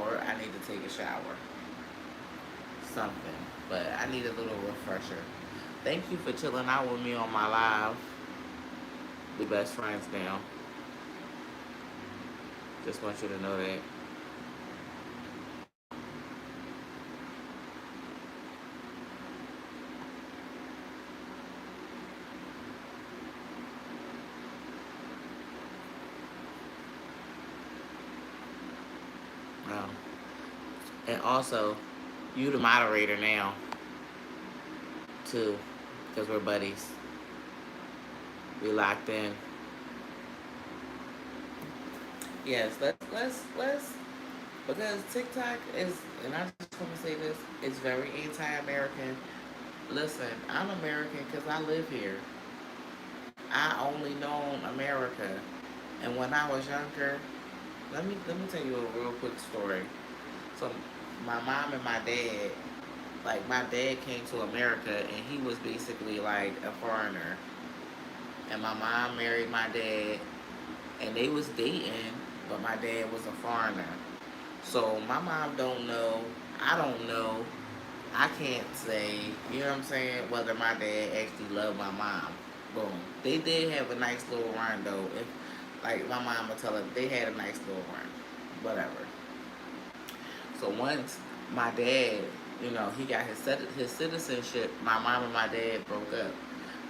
Speaker 1: Or I need to take a shower. Something. But I need a little refresher. Thank you for chilling out with me on my live. We best friends now. Just want you to know that. Um, and also, you the moderator now, too, because we're buddies. We locked in. Yes, let's because TikTok is, and I just want to say this, it's very anti-American. Listen, I'm American because I live here. I only known America, and when I was younger, let me tell you a real quick story. So, my mom and my dad, like my dad came to America, and he was basically like a foreigner, and my mom married my dad, and they was dating, but my dad was a foreigner. So my mom don't know, I don't know, I can't say, you know what I'm saying, whether my dad actually loved my mom. Boom. They did have a nice little run though. If like my mom would tell her, they had a nice little run. Whatever. So once my dad, he got his citizenship, my mom and my dad broke up.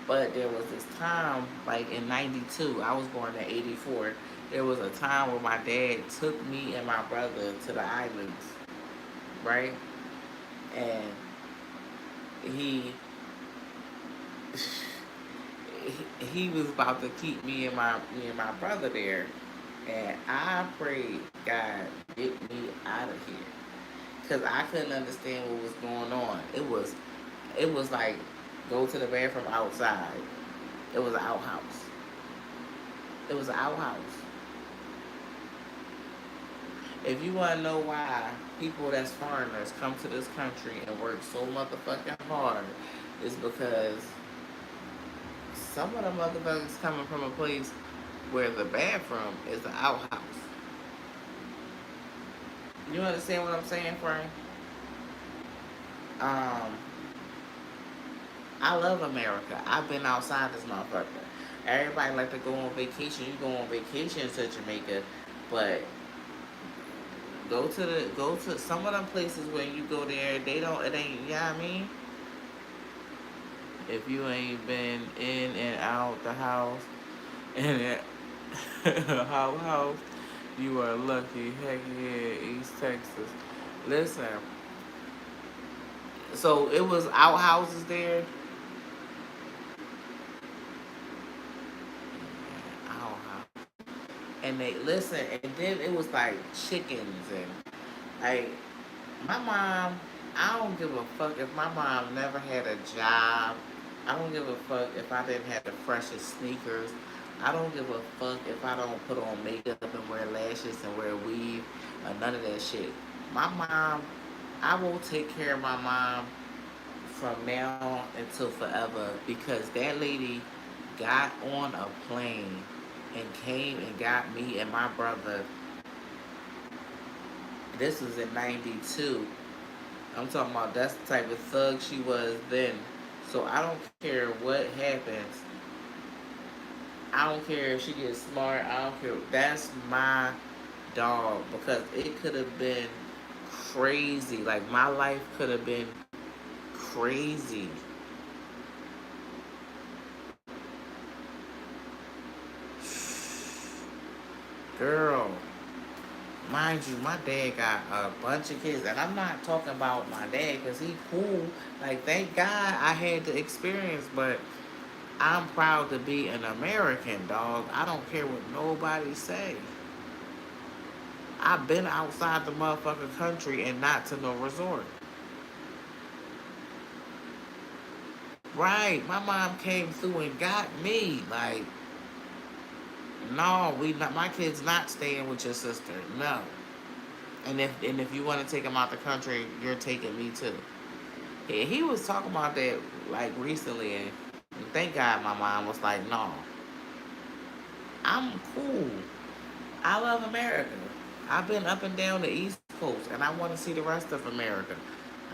Speaker 1: But there was this time, like in '92, I was born in '84. There was a time where my dad took me and my brother to the islands, right? And he he was about to keep me and my brother there, and I prayed, God, get me out of here, because I couldn't understand what was going on. It was like go to the bathroom outside. It was an outhouse. It was an outhouse. If you want to know why people that's foreigners come to this country and work so motherfucking hard, it's because Some of the motherfuckers coming from a place where the bathroom is an outhouse. You understand what I'm saying, Frank? Um, I love America. I've been outside this motherfucker. Everybody like to go on vacation. You go on vacation to Jamaica, but go to some of them places where you go there, they don't it ain't, you know what I mean? If you ain't been in and out the house and house, you are lucky. Heck yeah, East Texas. Listen, so it was outhouses there. Outhouse. And they listen, and then it was like chickens and like my mom. I don't give a fuck if my mom never had a job. I don't give a fuck if I didn't have the freshest sneakers. I don't give a fuck if I don't put on makeup and wear lashes and wear weave or none of that shit. My mom, I will take care of my mom from now until forever because that lady got on a plane and came and got me and my brother. This was in 92. I'm talking about that's the type of thug she was then. So I don't care what happens. I don't care if she gets smart. I don't care. That's my dog because it could have been crazy. Like my life could have been crazy. Girl, mind you, my dad got a bunch of kids, and I'm not talking about my dad because he cool. Like, thank God I had the experience, but I'm proud to be an American, dog. I don't care what nobody say. I've been outside the motherfucking country and not to no resort. Right, my mom came through and got me. Like, no, we not. My kid's not staying with your sister. No. And if you want to take him out the country, you're taking me too. He was talking about that like recently, and thank God my mom was like, "No, I'm cool. I love America. I've been up and down the East Coast, and I want to see the rest of America.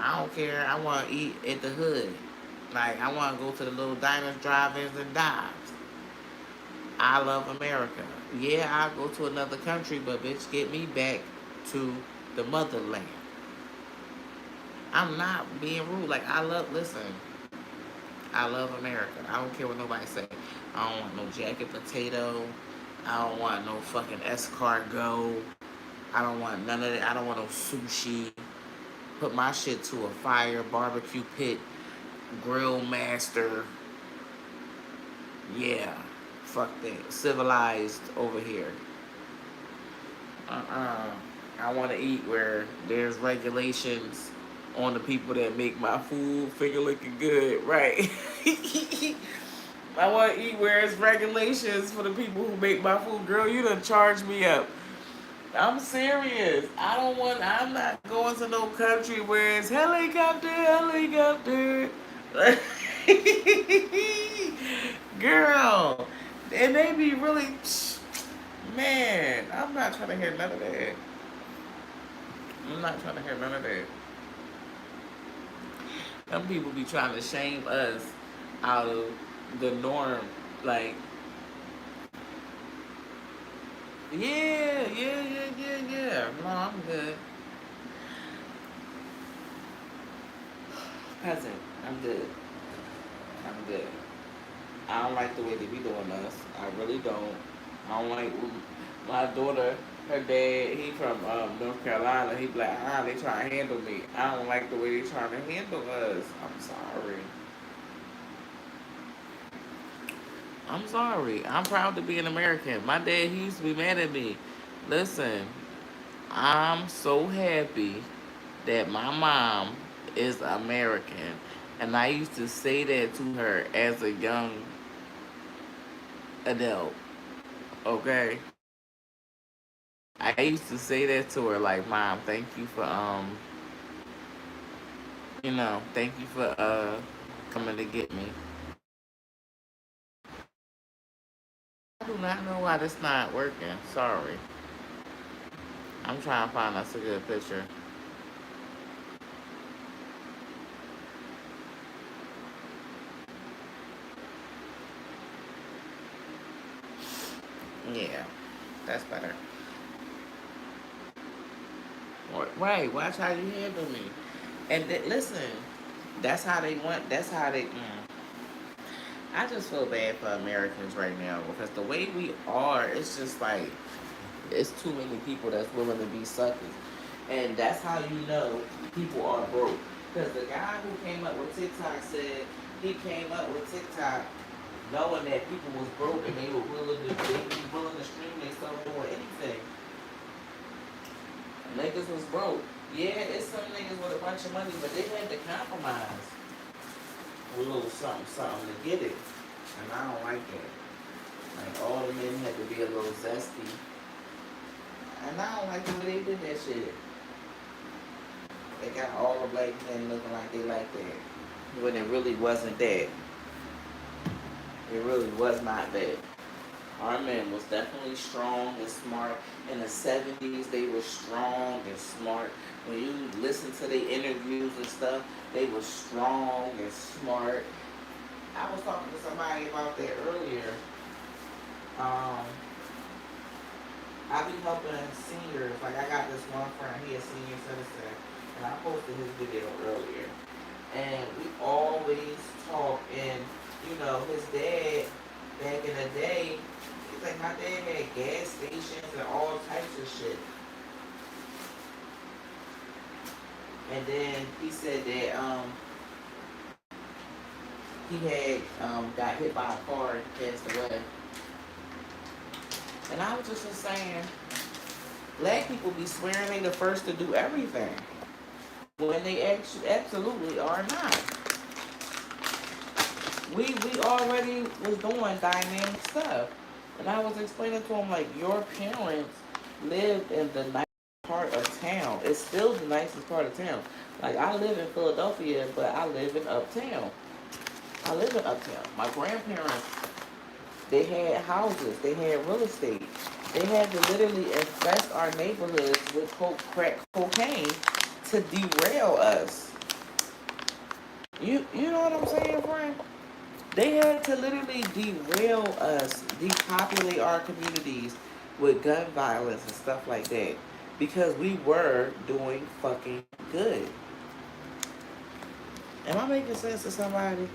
Speaker 1: I don't care. I want to eat at the hood. Like I want to go to the little diners, drive-ins, and dives. I love America. Yeah, I'll go to another country, but bitch, get me back to the motherland. I'm not being rude. Like listen, I love America. I don't care what nobody say. I don't want no jacket potato. I don't want no fucking escargot. I don't want none of that. I don't want no sushi. Put my shit to a fire, barbecue pit, grill master. Yeah, fuck that. Civilized over here. Uh-uh. I want to eat where there's regulations on the people that make my food finger looking good, right? I want to eat where it's regulations for the people who make my food. Girl, you done charged me up. I'm serious. I'm not going to no country where it's helicopter, helicopter. Girl, and they be really, man, I'm not trying to hear none of that. I'm not trying to hear none of that. Some people be trying to shame us out of the norm. Like, yeah. No, I'm good. Cousin, I'm good. I'm good. I don't like the way they be doing us. I really don't. I don't like my daughter, her dad, he from North Carolina. He be like, they trying to handle me. I don't like the way they trying to handle us. I'm sorry. I'm sorry. I'm proud to be an American. My dad, he used to be mad at me. Listen, I'm so happy that my mom is American. And I used to say that to her as a young adult. Okay? I used to say that to her like, Mom, thank you for thank you for coming to get me. do not know why this not working. Sorry. I'm trying to find us a good picture. Yeah, that's better. Right, watch how you handle me. And listen, that's how they want. That's how they. I just feel bad for Americans right now because the way we are, it's just like it's too many people that's willing to be suckers, and that's how you know people are broke. Because the guy who came up with TikTok said he came up with TikTok knowing that people was broke and they were willing to stream themselves doing anything. Niggas was broke. Yeah, it's some niggas with a bunch of money, but they had to compromise a little something, something to get it. And I don't like that. Like, all the men had to be a little zesty. And I don't like the way they did that shit. They got all the black men looking like they like that. When it really wasn't that. It really was not that. Our men was definitely strong and smart. In the 70s, they were strong and smart. When you listen to their interviews and stuff, they were strong and smart. I was talking to somebody about that earlier. I be helping seniors. Like, I got this one friend, he a senior citizen, and I posted his video earlier. And we always talk, and, you know, his dad, back in the day, he's like, my dad had gas stations and all types of shit. And then he said that, he had got hit by a car and passed away. And I was just saying, black people be swearing they the first to do everything when they actually absolutely are not. We already was doing dynamic stuff. And I was explaining to him, like, your parents lived in the nice part of town. It's still the nicest part of town. Like, I live in Philadelphia, but I live in Uptown. I live in Uptown. My grandparents, they had houses. They had real estate. They had to literally infest our neighborhoods with crack cocaine to derail us. You know what I'm saying, friend? They had to literally derail us, depopulate our communities with gun violence and stuff like that because we were doing fucking good. Am I making sense to somebody?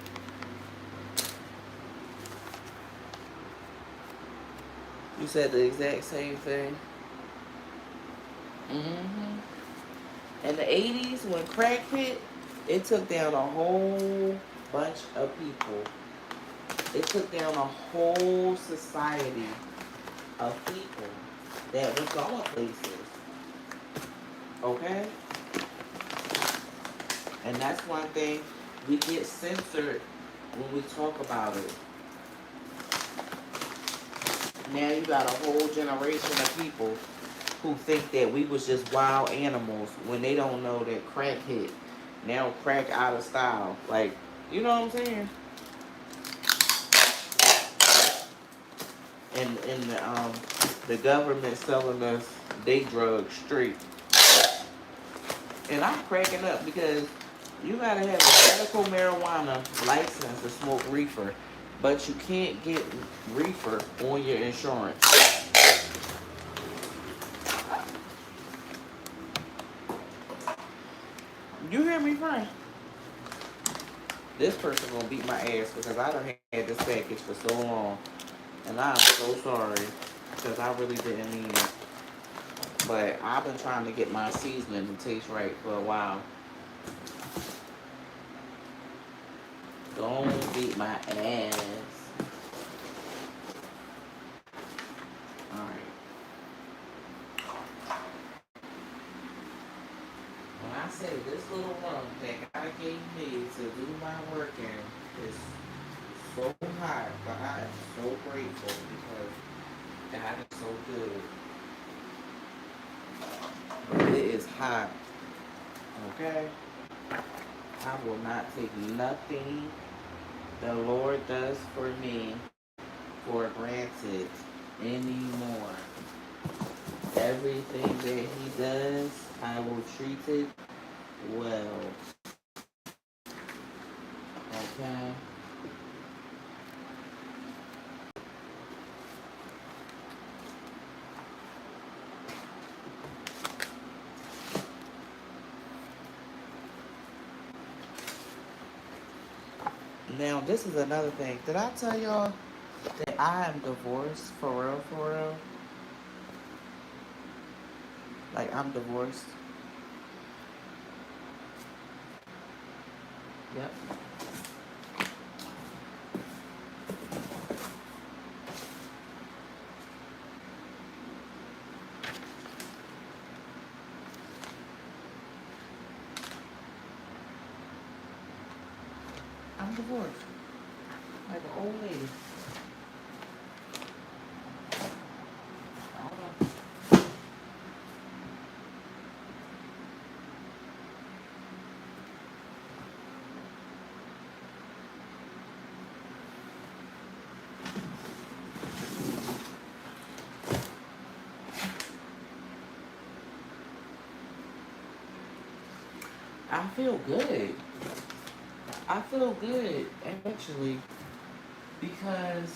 Speaker 1: You said the exact same thing. In the 80s, when crack hit, it took down a whole bunch of people. It took down a whole society of people that was going places. Okay? And that's one thing, we get censored when we talk about it. Now you got a whole generation of people who think that we was just wild animals when they don't know that crack hit. Now crack out of style. Like, you know what I'm saying? And the government selling us they drugs straight. And I'm cracking up because you gotta have a medical marijuana license to smoke reefer, but you can't get reefer on your insurance. You hear me, friend? This person gonna beat my ass because I done had this package for so long. And I'm so sorry because I really didn't mean it. But I've been trying to get my seasoning to taste right for a while. Don't beat my ass. Alright. When I say this little room that God gave me to do my work in is so hot, but I am so grateful because God is so good. But it is hot. Okay? I will not take nothing the Lord does for me for granted. anymore. Everything that he does, I will treat it well. Okay? Now, this is another thing. Did I tell y'all that I am divorced for real, for real? Like, I'm divorced. Yep. I'm divorced. Like an old lady. I don't know. I feel good. I feel good, actually, because,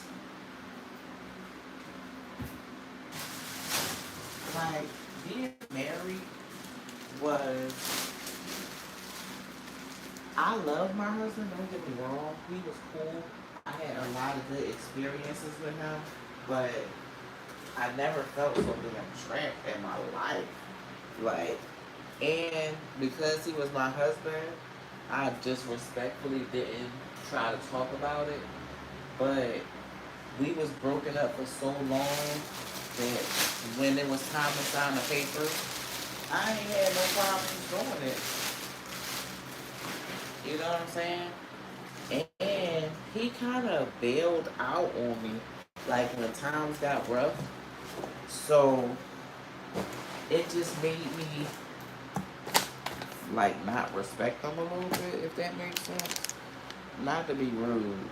Speaker 1: like, being married was, I love my husband, don't get me wrong. He was cool. I had a lot of good experiences with him, but I never felt so damn trapped in my life. Like, and because he was my husband, I just respectfully didn't try to talk about it. But we was broken up for so long that when it was time to sign the papers, I ain't had no problems doing it. You know what I'm saying? And he kind of bailed out on me, like when times got rough. So it just made me like not respect him a little bit, if that makes sense. Not to be rude,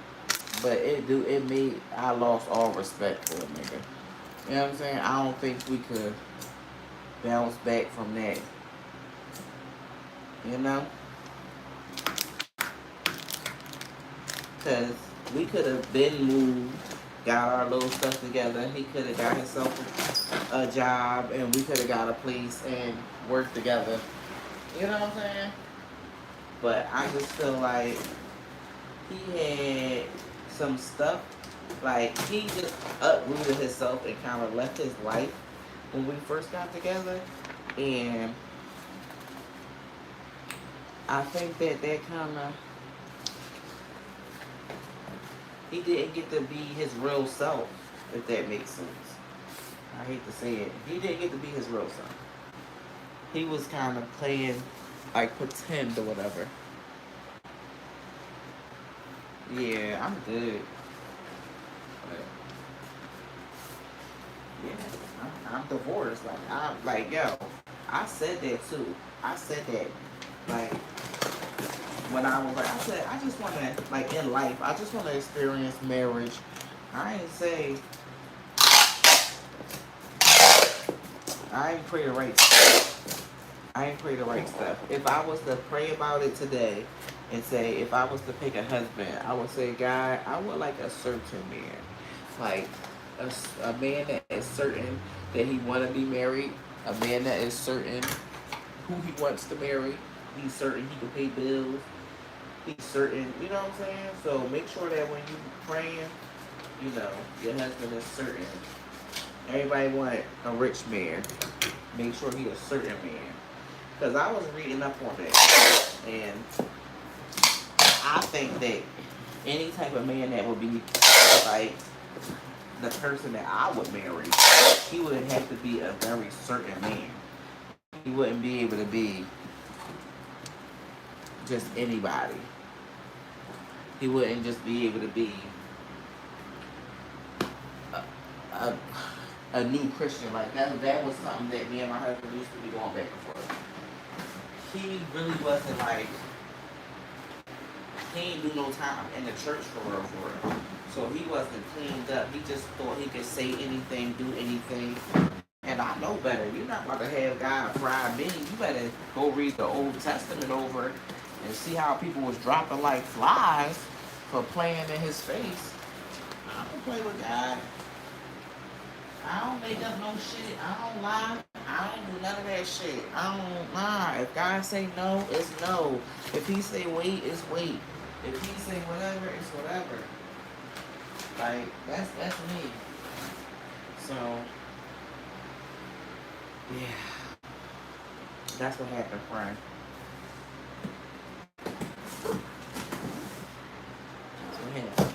Speaker 1: but it made I lost all respect for a nigga. You know what I'm saying? I don't think we could bounce back from that. You know? Because we could have been moved, got our little stuff together. He could have got himself a job, and we could have got a place and worked together. You know what I'm saying? But I just feel like he had some stuff. Like, he just uprooted himself and kind of left his life when we first got together. And I think that kind of, he didn't get to be his real self, if that makes sense. I hate to say it. He didn't get to be his real self. He was kind of playing, like, pretend or whatever. Yeah, I'm good. But yeah, I'm divorced. Like, I'm like, yo, I said that too. I said that, like, when I was like, I said, I just want to, like, in life, I just want to experience marriage. I ain't say, I ain't pray the right stuff. I ain't pray the right stuff. If I was to pray about it today and say, if I was to pick a husband, I would say, God, I would like a certain man. Like, a man that is certain that he want to be married. A man that is certain who he wants to marry. He's certain he can pay bills. He's certain, you know what I'm saying? So make sure that when you praying, you know, your husband is certain. Everybody want a rich man. Make sure he's a certain man. Because I was reading up on that. And I think that any type of man that would be like the person that I would marry, he would have to be a very certain man. He wouldn't be able to be just anybody. He wouldn't just be able to be a, a, a new Christian. Like that was something that me and my husband used to be going back and forth. He really wasn't like, he ain't do no time in the church for real, for real. So he wasn't cleaned up. He just thought he could say anything, do anything. And I know better. You're not about to have God fry me. You better go read the Old Testament over and see how people was dropping like flies for playing in his face. I don't play with God. I don't make up no shit. I don't lie. I don't do none of that shit. I don't lie. If God say no, it's no. If he say wait, it's wait. If he say whatever, it's whatever. Like, that's me. So, yeah. That's what happened, friend. That's what happened.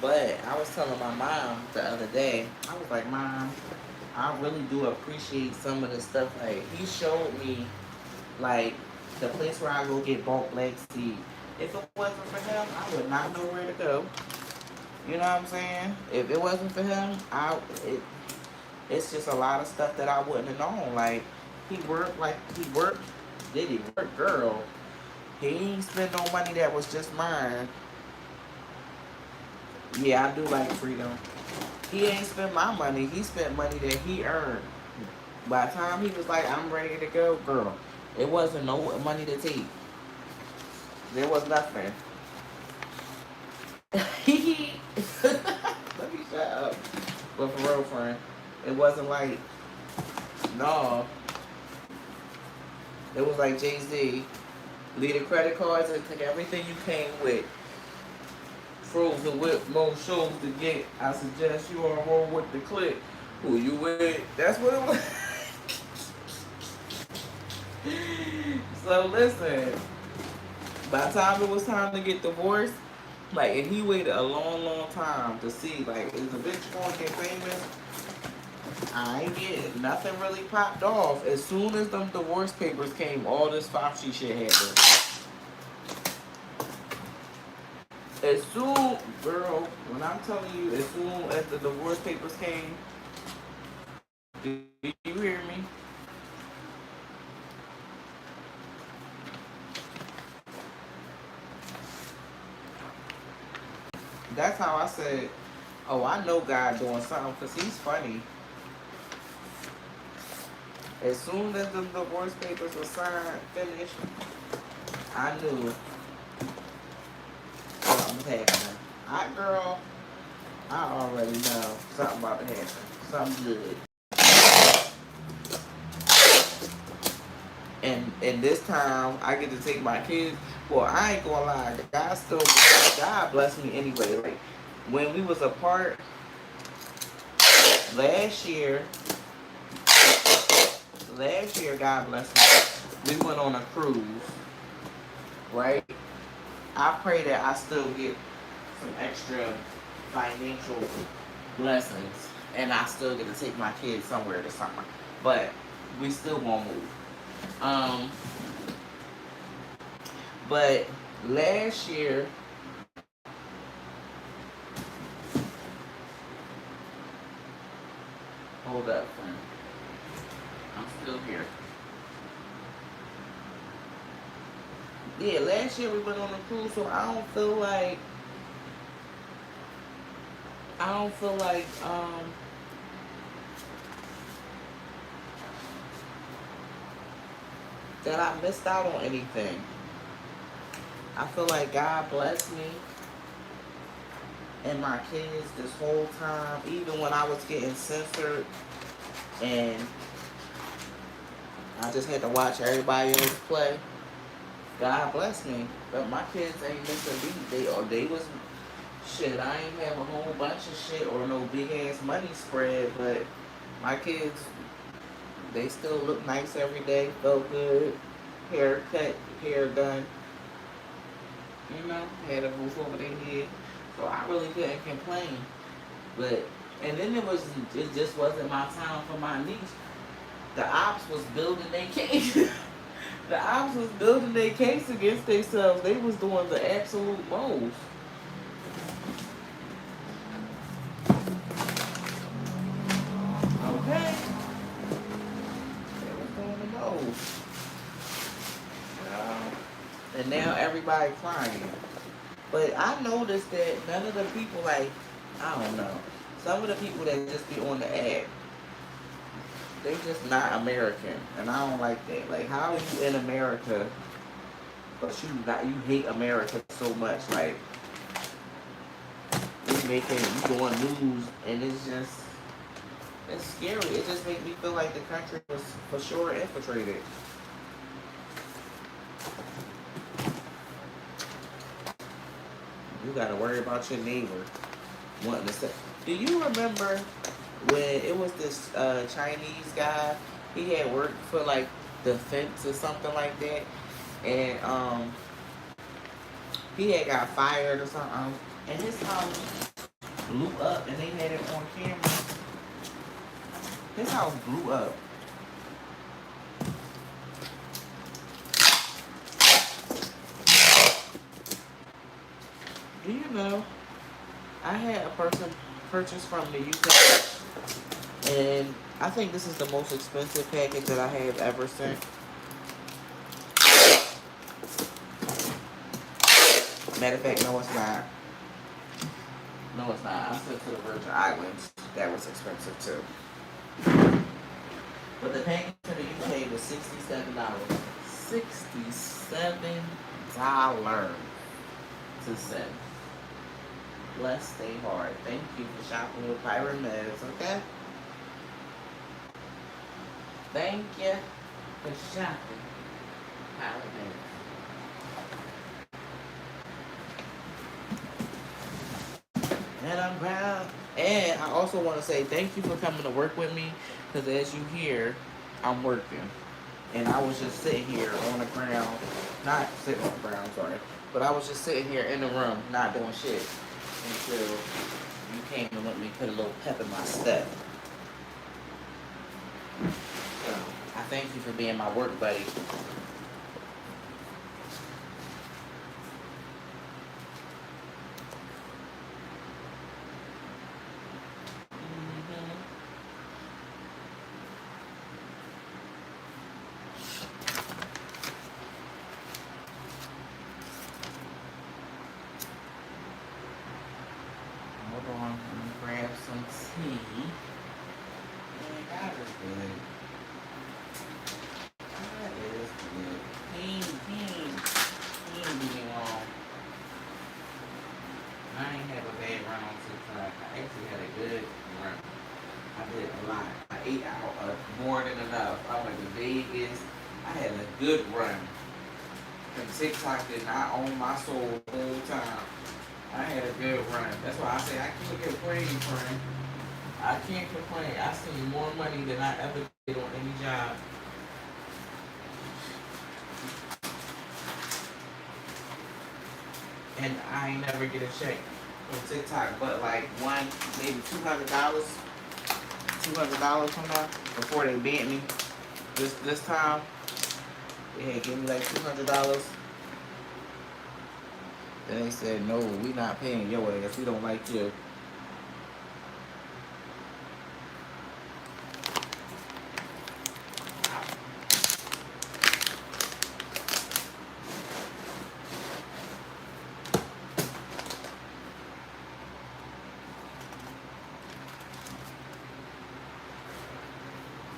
Speaker 1: But I was telling my mom the other day, I was like, Mom, I really do appreciate some of the stuff. Like, he showed me, like, the place where I go get bulk black seed. If it wasn't for him, I would not know where to go. You know what I'm saying? If it wasn't for him, it's just a lot of stuff that I wouldn't have known. Like, he worked, did he work, girl? He ain't spend no money that was just mine. Yeah, I do like freedom. He ain't spend my money. He spent money that he earned. By the time he was like, I'm ready to go, girl, it wasn't no money to take. There was nothing. Let me shut up. But for real, friend, it wasn't like, no. It was like Jay-Z. Leave the credit cards and take everything you came with. Frozen with more shows to get. I suggest you on roll with the click. Who you with? That's what it was. So listen, by the time it was time to get divorced, like, and he waited a long, long time to see, like, is the bitch gonna get famous? I ain't getting nothing really popped off. As soon as them divorce papers came, all this Fauci shit happened. As soon, girl, when I'm telling you, as soon as the divorce papers came, do you hear me? That's how I said, oh, I know God doing something, because he's funny. As soon as the divorce papers were signed, finished, I knew something was happening. Girl, I already know something about to happen. Something good. And this time, I get to take my kids. Well, I ain't gonna lie. God bless me anyway. Like, when we was apart last year, God bless me, we went on a cruise, right? I pray that I still get some extra financial blessings, and I still get to take my kids somewhere this summer. But we still won't move. But last year, hold up, friend. I'm still here. Yeah, last year we went on a cruise, so I don't feel like that I missed out on anything. I feel like God blessed me and my kids this whole time, even when I was getting censored and I just had to watch everybody else play. God bless me, but my kids ain't missing a beat. They was shit. I ain't have a whole bunch of shit or no big ass money spread, but my kids, they still look nice every day, felt good, hair cut, hair done. You know, had a roof over their head, so I really couldn't complain. But and then it just wasn't my time for my niece. The ops was building their case. The ops was building their case against themselves. They was doing the absolute most. Okay. They was doing the most. and now everybody crying. But I noticed that none of the people, like, I don't know, some of the people that just be on the app, they just not American, and I don't like that. Like, how are you in America, but you hate America so much? Like, you doing news, and it's scary. It just makes me feel like the country was for sure infiltrated. You gotta worry about your neighbor wanting to say. Do you remember when it was this Chinese guy? He had worked for like defense or something like that, and he had got fired or something, and his house blew up, and they had it on camera. His house blew up. Do you know? I had a person purchase from the UK, and I think this is the most expensive package that I have ever sent. Matter of fact, no, it's not. No, it's not. I sent to the Virgin Islands. That was expensive too. But the package to the UK was $67. $67 to send. Bless, stay hard. Thank you for shopping with Pyramids, okay? Thank you for shopping Pyramids. And I'm proud. And I also want to say thank you for coming to work with me, because as you hear, I'm working. And I was just sitting here on the ground, not sitting on the ground, sorry, but I was just sitting here in the room, not doing shit, until you came and let me put a little pep in my step. So, I thank you for being my work buddy. Hold on, let me grab some tea. Man, God is good. God is good. He ain't do me wrong. I ain't have a bad run on TikTok. I actually had a good run. I did a lot. I ate out more than enough. I went to Vegas. I had a good run. And TikTok did not own my soul the whole time. I had a good run. That's why I say I can't complain, friend. I can't complain. I seen more money than I ever did on any job. And I ain't never get a check on TikTok, but like maybe $200 from now before they banned me. This time, they had given me like $200. Then they said, no, we not paying your ass. We don't like you.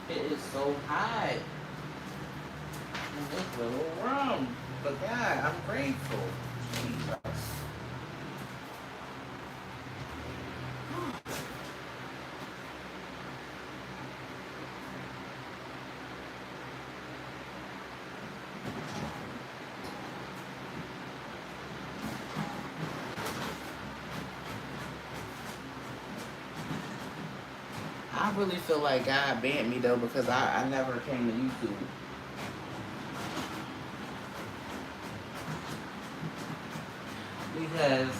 Speaker 1: It is so hot in this little room. But God, I'm grateful. Jesus. I really feel like God banned me though, because I never came to YouTube. Because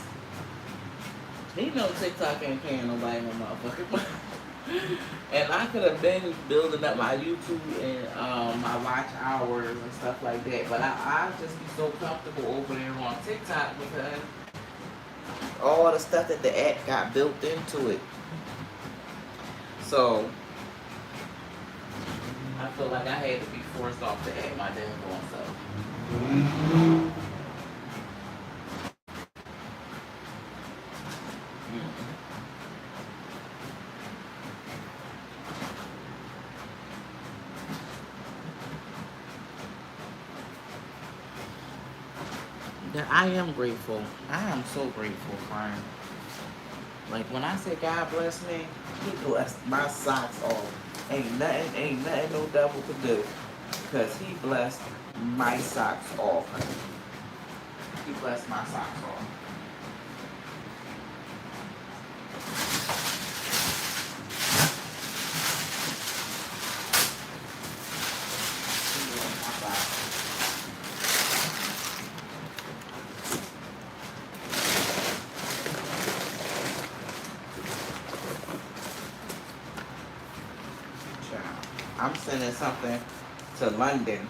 Speaker 1: he know TikTok ain't paying nobody no motherfucking money. And I could have been building up my YouTube and my watch hours and stuff like that. But I just be so comfortable over there on TikTok because all the stuff that the app got built into it. So I feel like I had to be forced off the app my damn going self. that I am grateful. I am so grateful, friend. Like when I say God bless me, He blessed my socks off. Ain't nothing no devil could do, because He blessed my socks off, honey. He blessed my socks off. He blessed my socks. Child. I'm sending something to London.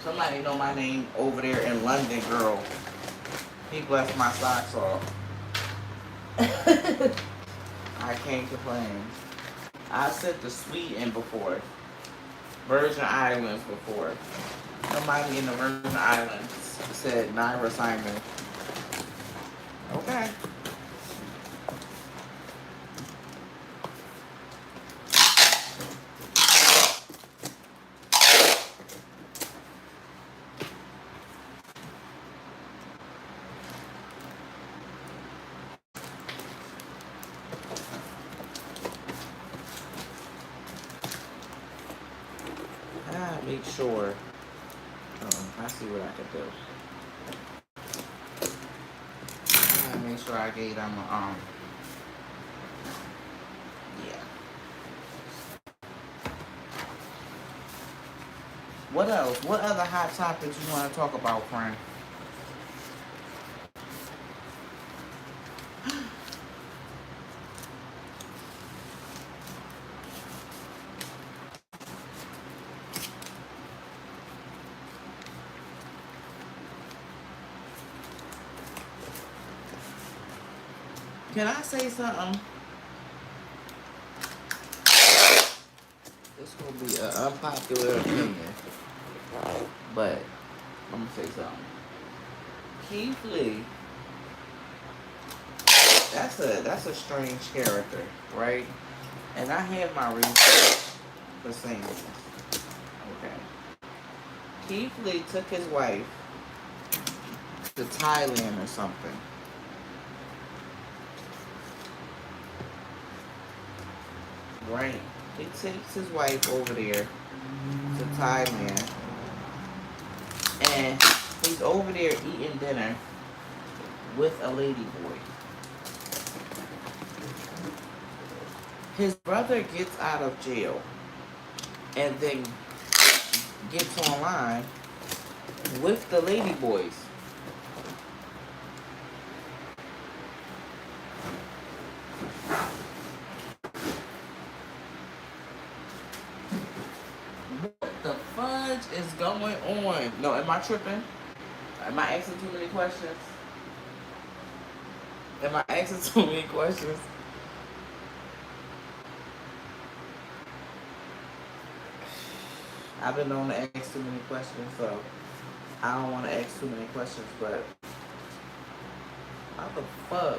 Speaker 1: Somebody know my name over there in London, girl. He blessed my socks off. I can't complain. I sent to Sweden before. Virgin Islands before. Somebody in the Virgin Islands said Naira Simon. Okay. I make sure. I see what I can do. I make sure I gave them yeah. What else? What other hot topics you want to talk about, friend? Can I say something? This will be an unpopular opinion, but I'm gonna say something. Keith Lee, that's a strange character, right? And I have my reasons for saying this. Okay. Keith Lee took his wife to Thailand or something. Right. He takes his wife over there to Thailand, and he's over there eating dinner with a lady boy. His brother gets out of jail and then gets online with the lady boys. What the fudge is going on? No, am I tripping? Am I asking too many questions? Am I asking too many questions? I've been known to ask too many questions, so I don't want to ask too many questions, but how the fuck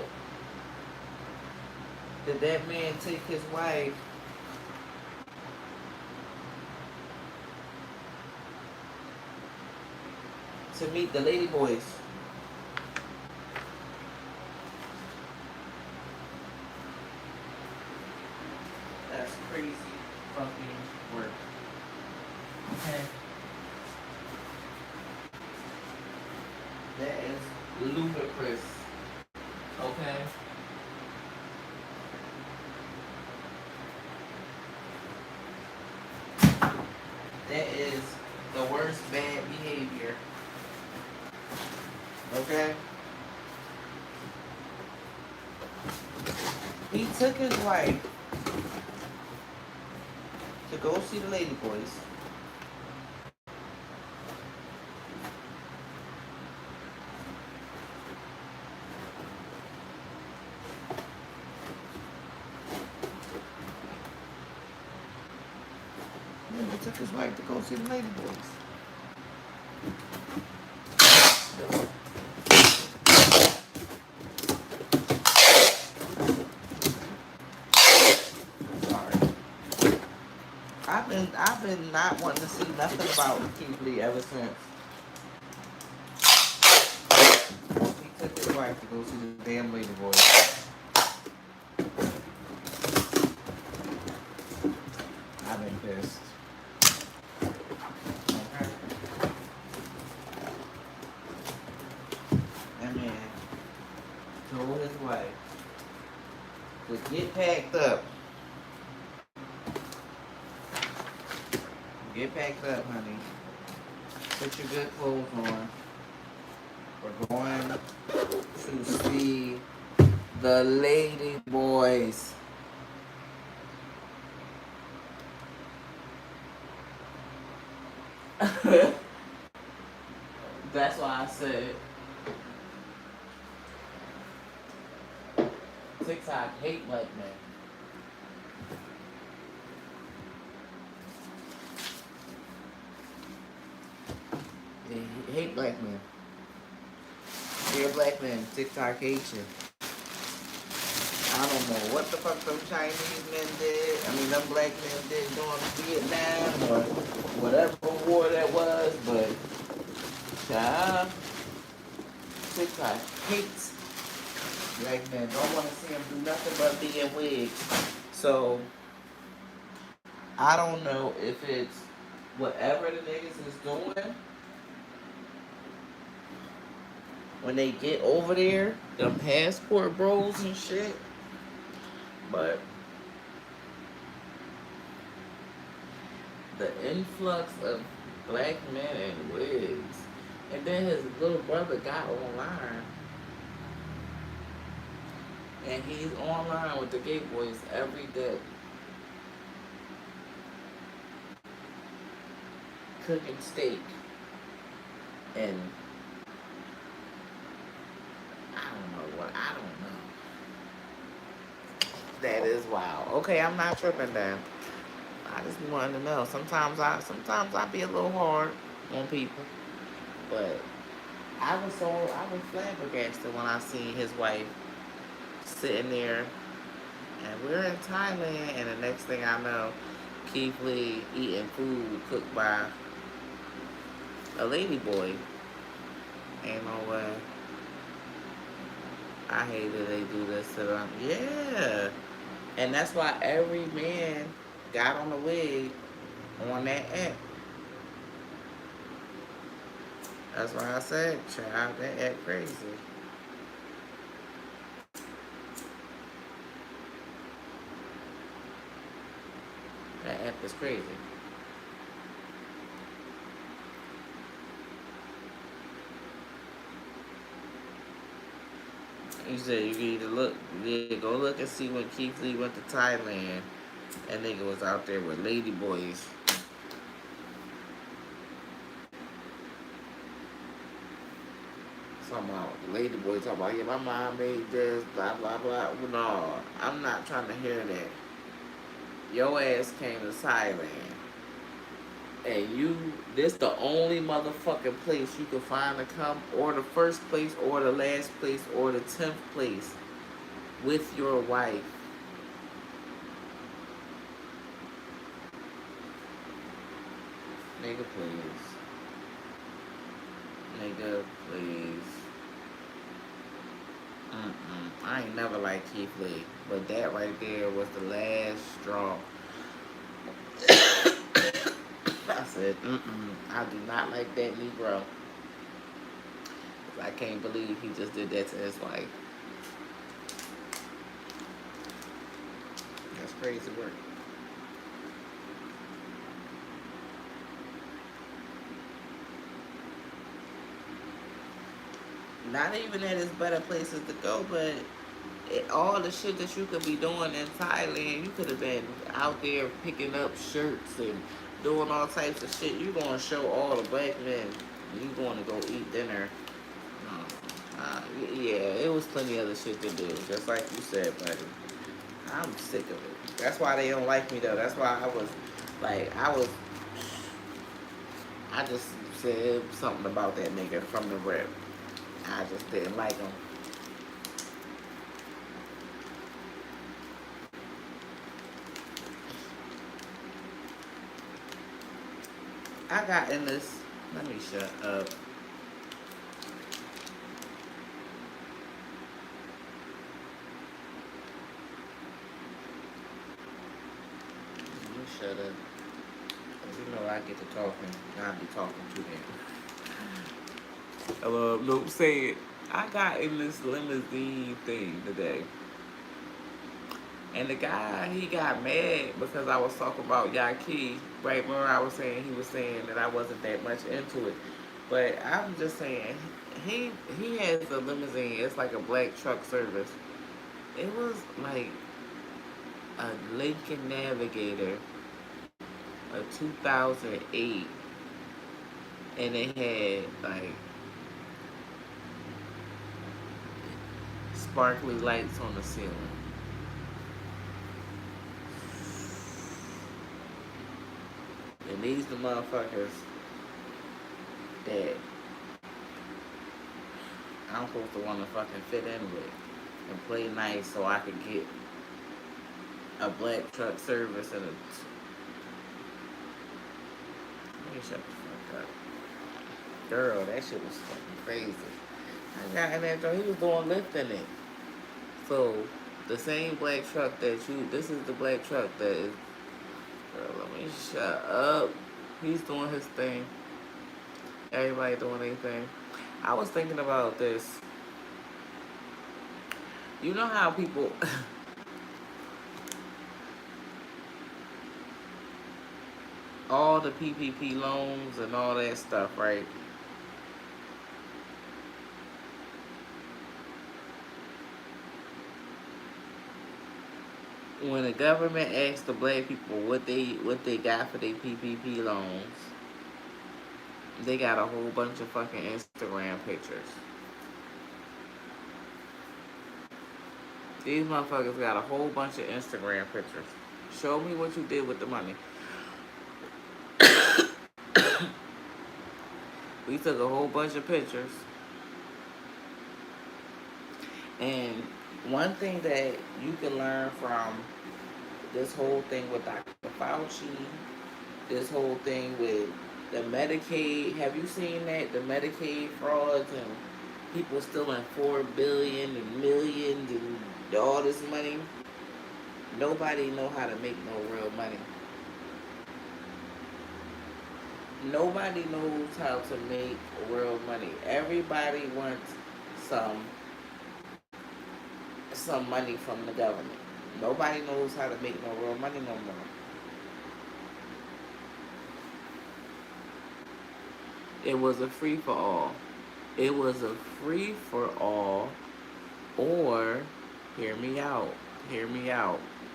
Speaker 1: did that man take his wife to meet the lady boys? That's crazy fucking work. Okay. That is ludicrous. Okay. That is the worst bad behavior. Okay? He took his wife to go see the lady boys. Yeah, he took his wife to go see the lady boys. I've been not wanting to see nothing about Keith Lee ever since. took his wife to go see the damn lady boy. I've been pissed. Okay. That man told his wife to get packed up. Get packed up, honey. Put your good clothes on. We're going to see the lady boys. That's why I said TikTok hate black men. They hate black men. You're a black man. TikTok hates you. I don't know what the fuck them Chinese men did. I mean, them black men did during Vietnam or whatever war that was, but child, TikTok hates black men. Don't want to see them do nothing but be in wigs. So I don't know if it's whatever the niggas is doing. When they get over there, the passport bros and shit. But the influx of black men in wigs. And then his little brother got online. And he's online with the gay boys every day. Cooking steak. And I don't know. That is wild. Okay, I'm not tripping then. I just wanted to know. Sometimes I be a little hard on people, but I was flabbergasted when I seen his wife sitting there, and we're in Thailand, and the next thing I know, Keith Lee eating food cooked by a lady boy. Ain't no way. I hate that they do this to them. Yeah. And that's why every man got on the wig on that app. That's why I said, child, that app crazy. That app is crazy. You said you can either go look and see when Keith Lee went to Thailand. That nigga was out there with lady boys. Talking about lady boys, talking about, yeah, my mom made this, blah, blah, blah. No, I'm not trying to hear that. Your ass came to Thailand. And this the only motherfucking place you can find to come, or the first place, or the last place, or the 10th place with your wife. Nigga, please. Nigga, please. I ain't never liked Keith Lee, but that right there was the last straw. I said, I do not like that Negro. I can't believe he just did that to his wife. That's crazy work. Not even that it's better places to go, but all the shit that you could be doing in Thailand, you could have been out there picking up shirts and doing all types of shit. You gonna show all the black men you going to go eat dinner. Yeah, it was plenty other shit to do, just like you said, buddy. I'm sick of it. That's why they don't like me, though. That's why I just said something about that nigga from the rip. I just didn't like him. I got in this. Let me shut up. shut up. You know I get to talking. I be talking to them. No, say it. I got in this limousine thing today. And the guy, he got mad because I was talking about Yaki. Right, remember I was saying, he was saying that I wasn't that much into it. But I'm just saying, he has a limousine. It's like a black truck service. It was like a Lincoln Navigator, a 2008. And it had like sparkly lights on the ceiling. And these the motherfuckers that I'm supposed to want to fucking fit in with and play nice so I could get a black truck service and a... Let me shut the fuck up. Girl, that shit was fucking crazy. I got in that joint, he was doing lift in it. So, the same black truck that you... This is the black truck that is... Girl, let me shut up. He's doing his thing. Everybody doing their thing. I was thinking about this. You know how people... all the PPP loans and all that stuff, right? When the government asks the black people what they got for their PPP loans, they got a whole bunch of fucking Instagram pictures. These motherfuckers got a whole bunch of Instagram pictures. Show me what you did with the money. We took a whole bunch of pictures. And one thing that you can learn from this whole thing with Dr. Fauci, this whole thing with the Medicaid, have you seen that? The Medicaid frauds and people stealing $4 billion and millions and all this money. Nobody know how to make no real money. Nobody knows how to make real money. Everybody wants some money from the government. Nobody knows how to make no real money no more. It was a free for all. It was a free for all, or hear me out,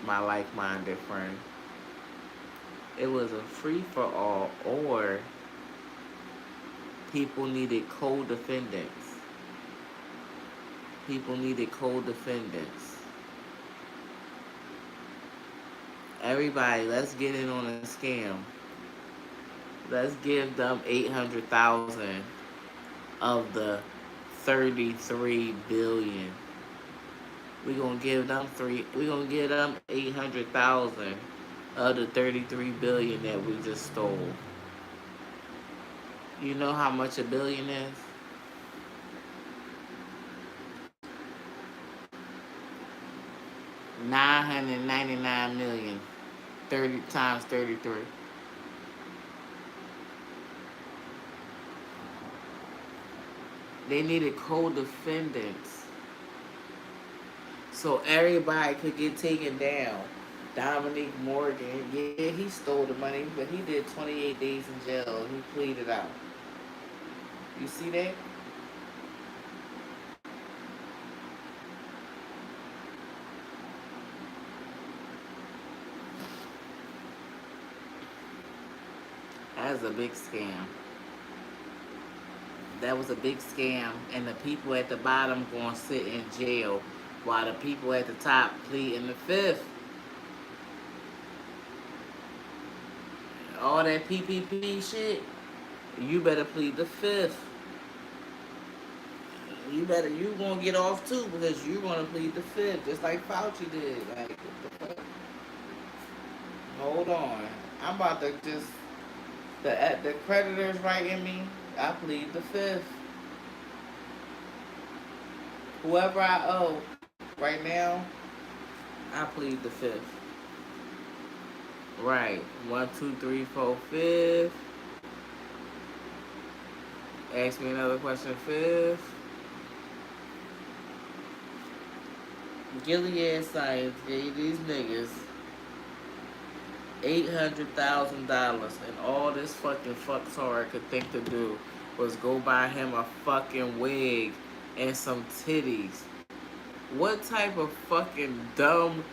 Speaker 1: my like-minded friend. It was a free for all, or people needed co-defendants. People needed co-defendants. Everybody, let's get in on a scam. Let's give them 800,000 of the 33 billion. We're gonna give them 800,000 of the 33 billion that we just stole. You know how much a billion is? $999 million. 30 times 33. They needed co-defendants so everybody could get taken down. Dominique Morgan, yeah, he stole the money, but he did 28 days in jail and he pleaded out. You see that? That was a big scam. That was a big scam, and the people at the bottom going to sit in jail while the people at the top plead in the fifth. All that PPP shit, you better plead the fifth. You gonna get off too because you gonna plead the fifth, just like Fauci did. Like, what the fuck? Hold on, I'm about to just the creditors writing me. I plead the fifth. Whoever I owe right now, I plead the fifth. Right. 1, 2, 3, 4, 5. Ask me another question, fifth. Gilead Science gave these niggas $800,000, and all this fucking fucktard could think to do was go buy him a fucking wig and some titties. What type of fucking dumb,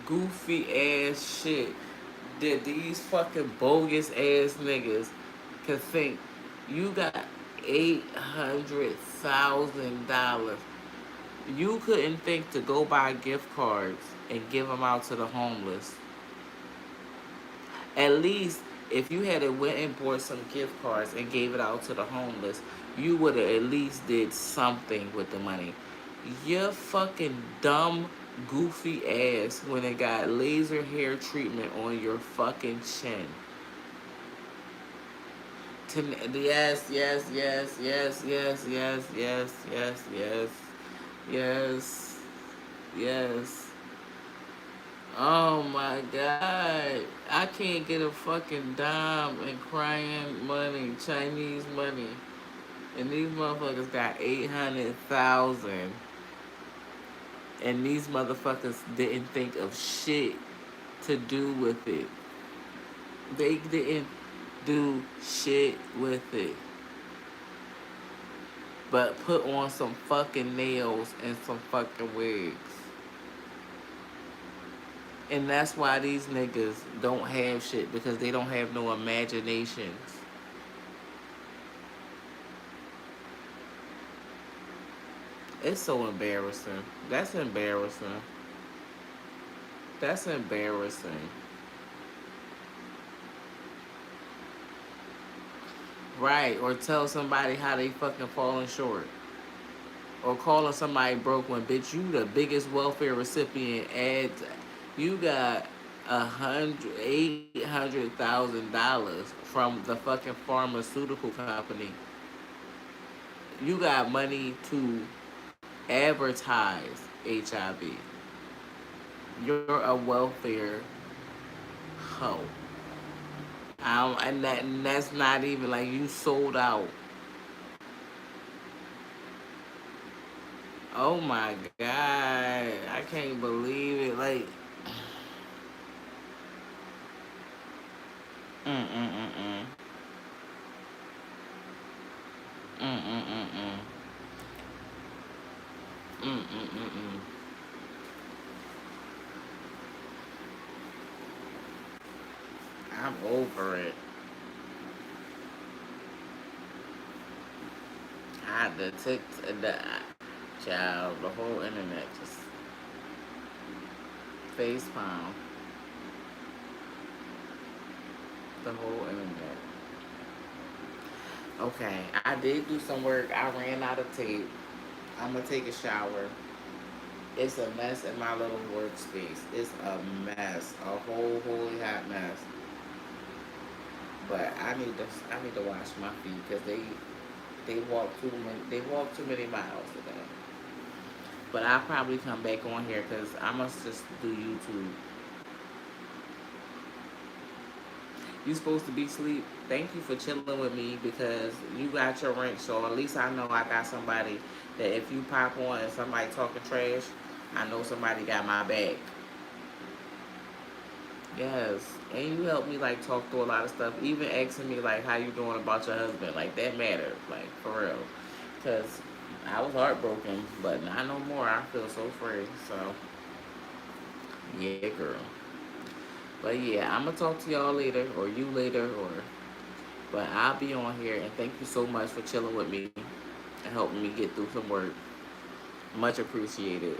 Speaker 1: goofy ass shit did these fucking bogus ass niggas could think? You got $800,000. You couldn't think to go buy gift cards and give them out to the homeless. At least if you had went and bought some gift cards and gave it out to the homeless, you would have at least did something with the money. Your fucking dumb, goofy ass when it got laser hair treatment on your fucking chin. Yes, yes, yes, yes, yes, yes, yes, yes, yes, yes, yes. Oh my god. I can't get a fucking dime in crying money, Chinese money. And these motherfuckers got 800,000. And these motherfuckers didn't think of shit to do with it. They didn't do shit with it. But put on some fucking nails and some fucking wigs. And that's why these niggas don't have shit, because they don't have no imaginations. It's so embarrassing. That's embarrassing. That's embarrassing. Right, or tell somebody how they fucking falling short. Or calling somebody broke when, bitch, you the biggest welfare recipient. You got $800,000 from the fucking pharmaceutical company. You got money to advertise HIV. You're a welfare hoe. And that's not even like you sold out. Oh my god, I can't believe it. Like, mm mm mm mm mm mm mm mm mm mm mm mm. I'm over it. The child, the whole internet just face palm. The whole internet. Okay, I did do some work. I ran out of tape. I'm gonna take a shower. It's a mess in my little workspace. It's a mess, a whole holy hot mess. But I need to wash my feet because they walk too many miles today. But I'll probably come back on here because I must just do YouTube. You supposed to be asleep. Thank you for chilling with me because you got your wrench. So at least I know I got somebody that if you pop on and somebody talking trash, I know somebody got my back. Yes, and you helped me like talk through a lot of stuff. Even asking me like how you doing about your husband, like that mattered, like for real. Cause I was heartbroken, but not no more. I feel so free. So yeah, girl. But yeah, I'm gonna talk to y'all later, or you later, or. But I'll be on here, and thank you so much for chilling with me and helping me get through some work. Much appreciated.